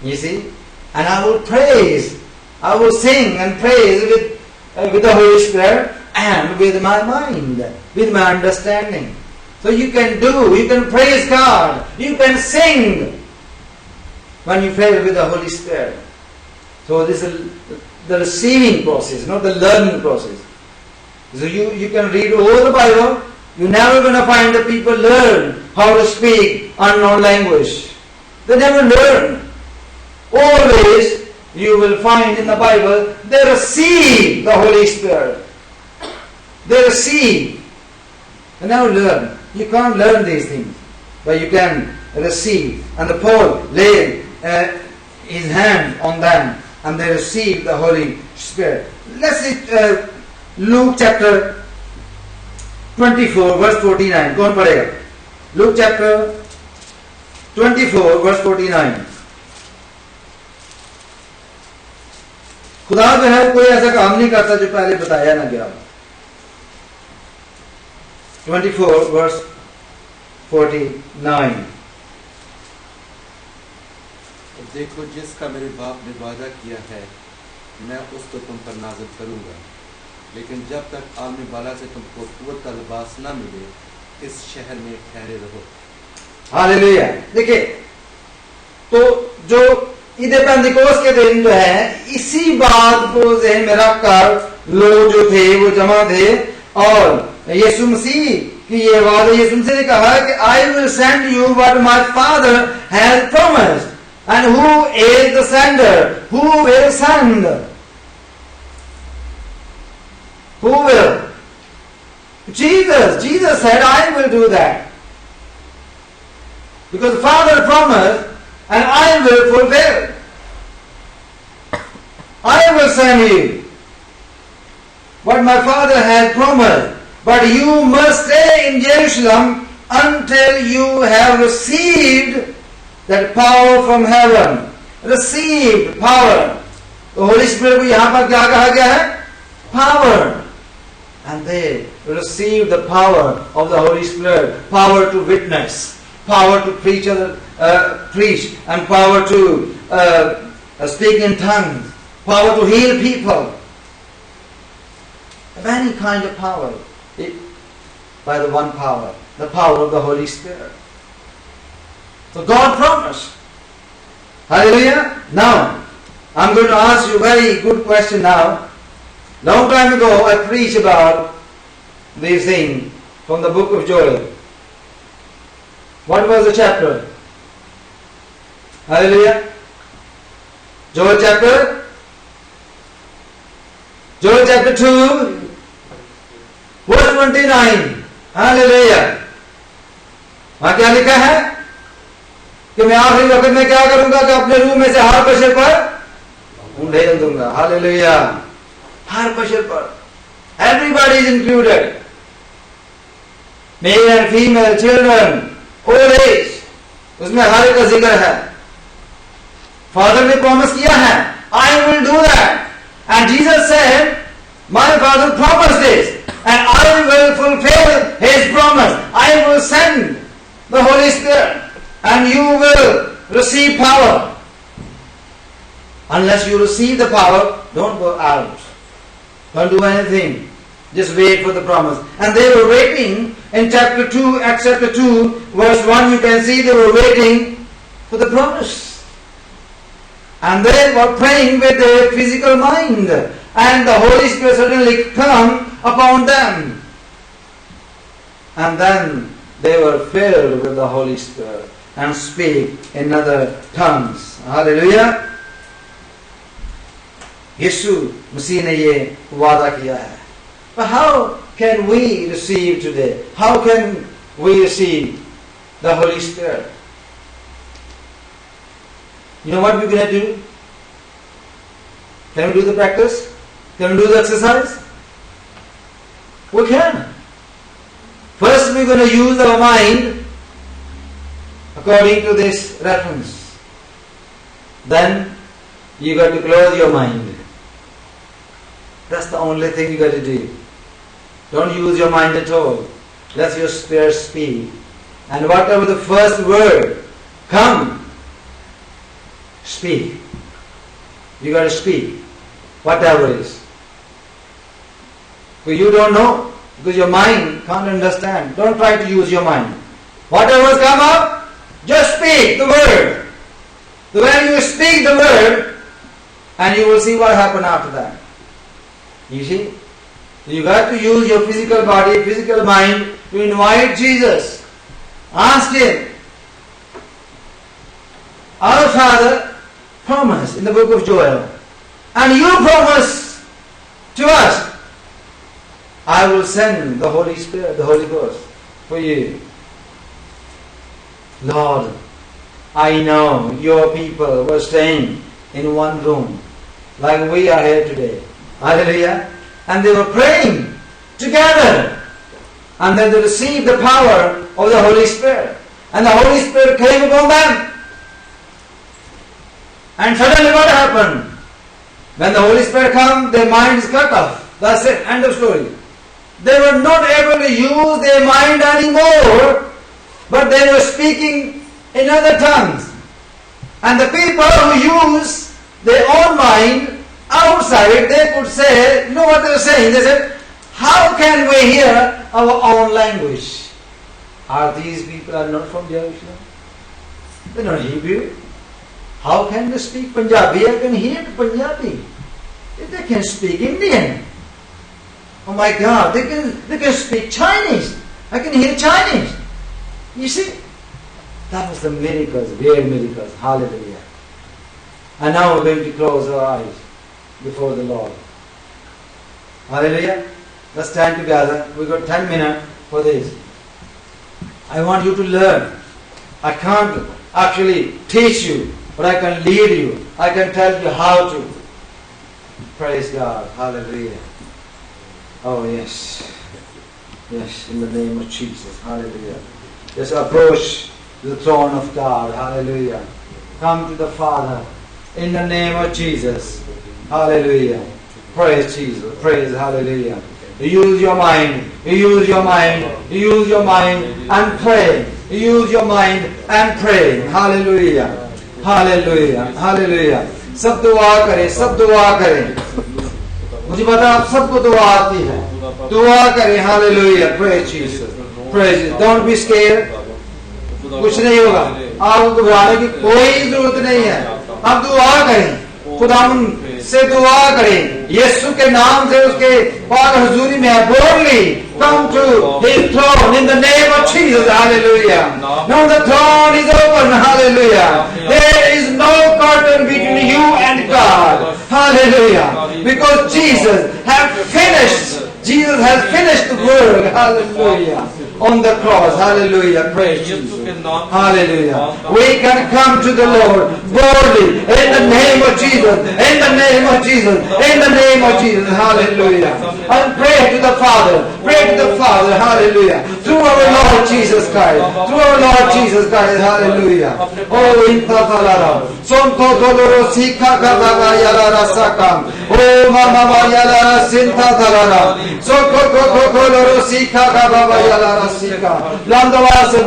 you see, and I will praise. I will sing and praise with the Holy Spirit and with my mind, with my understanding. So you can praise God, you can sing when you pray with the Holy Spirit. So this is the receiving process, not the learning process. So you can read all the Bible, you're never going to find that people learn how to speak unknown language. They never learn. Always you will find in the Bible, they receive the Holy Spirit. They receive. They never learn. You can't learn these things, but you can receive. And the Paul laid his hand on them, and they received the Holy Spirit. Let's see Luke chapter 24 verse 49. कौन पढ़ेगा? Luke chapter 24 verse 49. खुदा जो है कोई ऐसा काम नहीं करता जो पहले बताया ना गया. 24 verse 49. देखो जिसका मेरे बाप ने वादा किया है मैं उसको तुम पर नाज़िल करूंगा, लेकिन जब तक आलमी बाला से तुमको कुव्वत लिबास ना मिले इस शहर में ठहरे रहो. हालेलुया. देखिए तो जो ईद पेंतिकोस्त के दिन जो है इसी बात को ज़हन में रखकर लोग जो थे वो जमा थे और यीशु मसीह की ये वादा यीशु मसीह ने कहा कि I will send you what my father has promised. And who is the sender? Who will send? Who will? Jesus. Jesus said, I will do that. Because the Father promised, and I will fulfill. I will send you what my Father has promised. But you must stay in Jerusalem until you have received that power from heaven. Received power. The Holy Spirit को यहाँ पर क्या कहा गया है? Power. And they received the power of the Holy Spirit. Power to witness. Power to preach, and power to speak in tongues. Power to heal people. Many kind of power. By the one power. The power of the Holy Spirit. So God promised. Hallelujah. Now, I'm going to ask you a very good question now. Long time ago, I preached about these things. from the book of Joel. What was the chapter? Hallelujah. Joel chapter 2 verse 29. Hallelujah. वहां क्या लिखा है कि मैं आखिरी वक्त में क्या करूंगा कि अपने रूह में से हर बशर पर उंडेल दूंगा. हालेलुया. हर बशर पर, everybody is included, male and female, children, old age, उसमें हर एक का जिक्र है. फादर ने प्रॉमिस किया है, I will do that, and Jesus said, my father promised this, and I will fulfill his promise. I will send the Holy Spirit, and you will receive power. Unless you receive the power, don't go out. Don't do anything. Just wait for the promise. And they were waiting in chapter 2, Acts chapter 2, verse 1, you can see they were waiting for the promise. And they were praying with their physical mind. And the Holy Spirit suddenly come upon them. And then they were filled with the Holy Spirit and speak in other tongues. Hallelujah. यीशु मसीह ने ये वादा किया है. But how can we receive today? How can we receive the Holy Spirit? You know what we're going to do? Can we do the practice? Can we do the exercise? We can. First we're going to use our mind according to this reference. Then you got to close your mind. That's the only thing you got to do. Don't use your mind at all. Let your spirit speak. And whatever the first word come, speak. You got to speak. Whatever it is. Because you don't know. Because your mind can't understand. Don't try to use your mind. Whatever come up, just speak the word. So when you speak the word, and you will see what happens after that. You see? You got to use your physical body, physical mind to invite Jesus. Ask Him. Our Father promised in the book of Joel, and you promise to us, I will send the Holy Spirit, the Holy Ghost for you. Lord, I know your people were staying in one room like we are here today. Hallelujah. And they were praying together. And then they received the power of the Holy Spirit. And the Holy Spirit came upon them. And suddenly what happened? When the Holy Spirit comes, their mind is cut off. That's it. End of story. They were not able to use their mind anymore, but they were speaking in other tongues. And the people who use their own mind outside, they could say, you know what they were saying? They said, how can we hear our own language? Are these people are not from Jerusalem? They're not Hebrew. How can they speak Punjabi? I can hear Punjabi. They can speak Indian. Oh my God, they can speak Chinese. I can hear Chinese. You see? That was the miracles, real miracles. Hallelujah. And now we're going to close our eyes before the Lord. Hallelujah. Let's stand together. We've got 10 minutes for this. I want you to learn. I can't actually teach you, but I can lead you. I can tell you how to. Praise God. Hallelujah. Oh yes. Yes, in the name of Jesus. Hallelujah. Just approach the throne of God. Hallelujah. Come to the Father in the name of Jesus. Hallelujah. Praise Jesus. Praise. Hallelujah. Use your mind. Use your mind. Use your mind and pray. Use your mind and pray. Hallelujah. Hallelujah. Hallelujah. सब दुआ करें. सब दुआ करें. मुझे पता आप सबको दुआ आती है. दुआ करें. Hallelujah. Praise Jesus. Praise Jesus. Don't be scared. कुछ नहीं होगा. आपको घबराने की कोई जरूरत नहीं है. आप दुआ करें. खुदावंद से दुआ करें. यीशु के नाम से उसके पाक हुजूरी में बोली come to His throne in the name of Jesus. Hallelujah. Now the throne is open. Hallelujah. There is no curtain between you and God. Hallelujah. Because Jesus has finished the work. Hallelujah. On the cross. Hallelujah. Praise Jesus. Hallelujah. We can come to the Lord boldly in the name of Jesus. In the name of Jesus. In the name of Jesus. Hallelujah. And pray to the Father. Pray to the Father. Hallelujah. Through our Lord Jesus Christ. Through our Lord Jesus Christ. Hallelujah. Oh, Intatalara. Sonto Doloro Sika Gababa Yalara Sakam. Oh, Mama Yalara Sintatalara. Soko Doloro Sika Gababa Yalara Sika. Blandavase,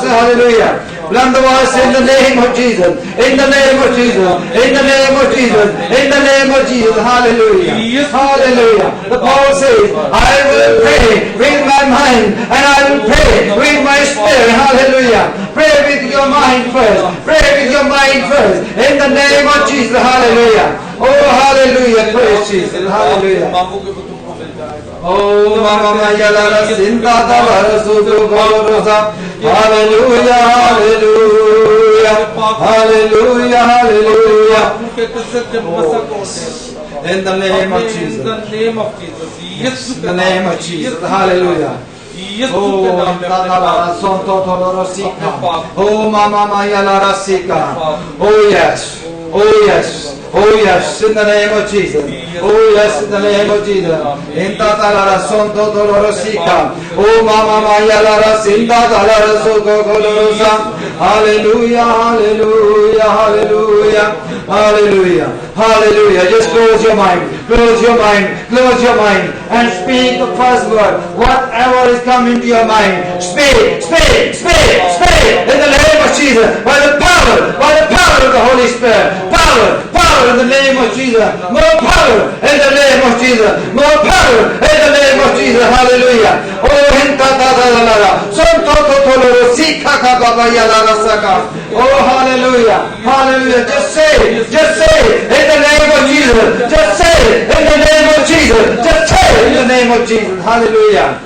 hallelujah. Blandavase in the name of Jesus. In the name of Jesus. In the name of Jesus. In the name of Jesus. Hallelujah. Hallelujah. The Paul says, I will pray with my mind and I will pray with my spirit. Hallelujah. Pray with your mind first. Pray with your mind first. In the name of Jesus. Hallelujah. Oh, hallelujah. Praise Jesus. Hallelujah. Oh, Mama Yalara Sinta Dalara Sudu Gorosa. Hallelujah, hallelujah, hallelujah, hallelujah. Oh, in the name of Jesus. In the name of Jesus. Yes, in the name of Jesus. Hallelujah. Oh, Talara Sonto Toloro Sika. Oh, Mama Yalara Sika. Oh, yes. Oh, yes. Oh, yes. In the name of Jesus. Oh, yes, in the name of Jesus. Inta talara sonto dolorosika. Oh, Mama Maya lara sinta talara soko dolorosa. Hallelujah, hallelujah, hallelujah, hallelujah, hallelujah. Just close your mind, close your mind, close your mind, and speak the first word. Whatever is coming to your mind, speak, speak, speak, speak. In the name of Jesus, by the power of the Holy Spirit. Power in the name of Jesus. More power in the name of Jesus. More power in the name of Jesus. Hallelujah. Oh, oh, hallelujah. Hallelujah. Just say in the name of Jesus. Just say in the name of Jesus. Just say in the name of Jesus. Hallelujah.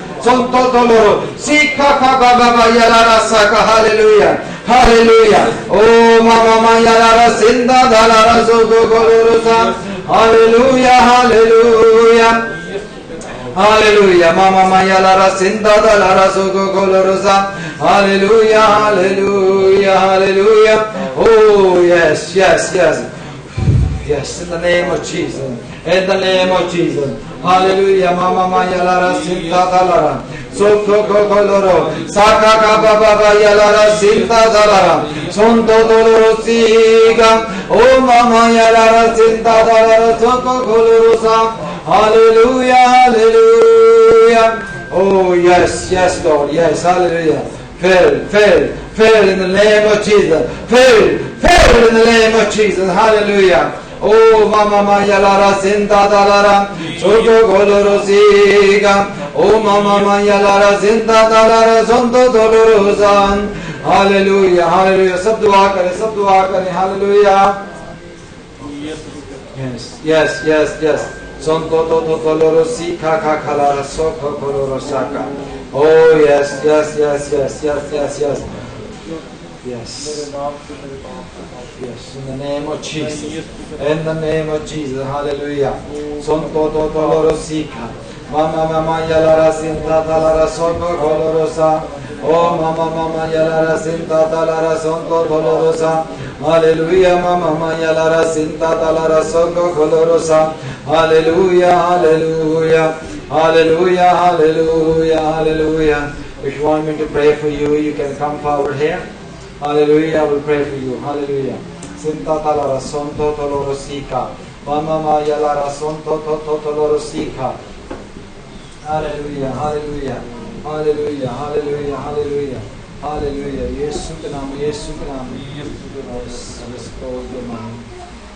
Hallelujah. Hallelujah. Oh, Mama Yalara Sinda Dalara Zogo Golorusa. Hallelujah. Hallelujah. Hallelujah. Mama Yalara Sinda Dalara Zogo Golorusa. Hallelujah. Hallelujah. Hallelujah. Oh, yes, yes, yes. Yes, in the name of Jesus. In the name of Jesus. Hallelujah. Mama Yalara Sinda Dalara. Soko Koloro, Saka Baba Yalara Sinta Dalara, Sonto Doloro Siga, O Mama Yalara Sinta Dalara, Soko Kolorosa, hallelujah, hallelujah. Oh, yes, yes, Lord, yes, hallelujah. Fill in the name of Jesus. Fill in the name of Jesus, hallelujah. Oh, Mama Yalara Sinta Dalara, Soko Koloro Siga. Oh, Mama Yalara Sinta Dalara Sonto Dolorosan. Hallelujah, hallelujah. Sab dua kare, hallelujah. Yes, yes, yes. Sonto Dolorosi Kaka Kalara Soko Kolorosaka. Oh, yes, yes, yes, yes, yes, yes, yes. Yes. Yes, in the name of Jesus. In the name of Jesus. Hallelujah. Sonto Dolorosika. Mama Yalara Sinta Dalara Sonto Dolorosa. Oh, Mama Yalara Sinta Dalara Sonto Dolorosa. Hallelujah. Mama Yalara Sinta Dalara Sonto Dolorosa. Hallelujah. Hallelujah. Hallelujah. Hallelujah. Hallelujah. If you want me to pray for you, you can come forward here. Hallelujah, I will pray for you. Hallelujah. Sinta talara sonto tolorosika. Mama yalara sonto tolorosika. Hallelujah, hallelujah. Hallelujah, hallelujah, hallelujah. Hallelujah. Yesu ke naam, Yesu ke naam. Yes, restore your mind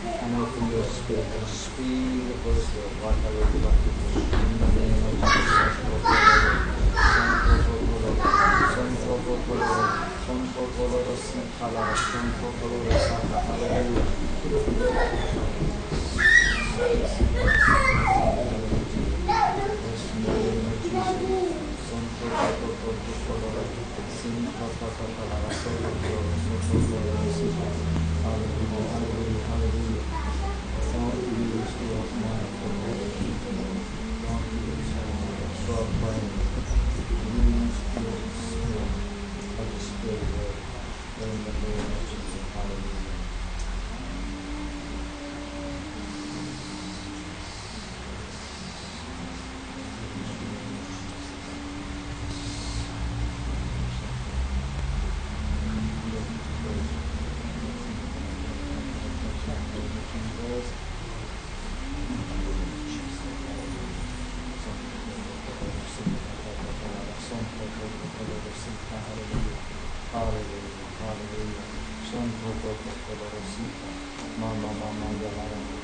and open your spirit and speak the Holy Spirit. Whatever you want to do. In the name of Jesus. Sonto Dolorosa, Sonto Dolorosa, hallelujah. Hallelujah. Hallelujah. Mama, mama,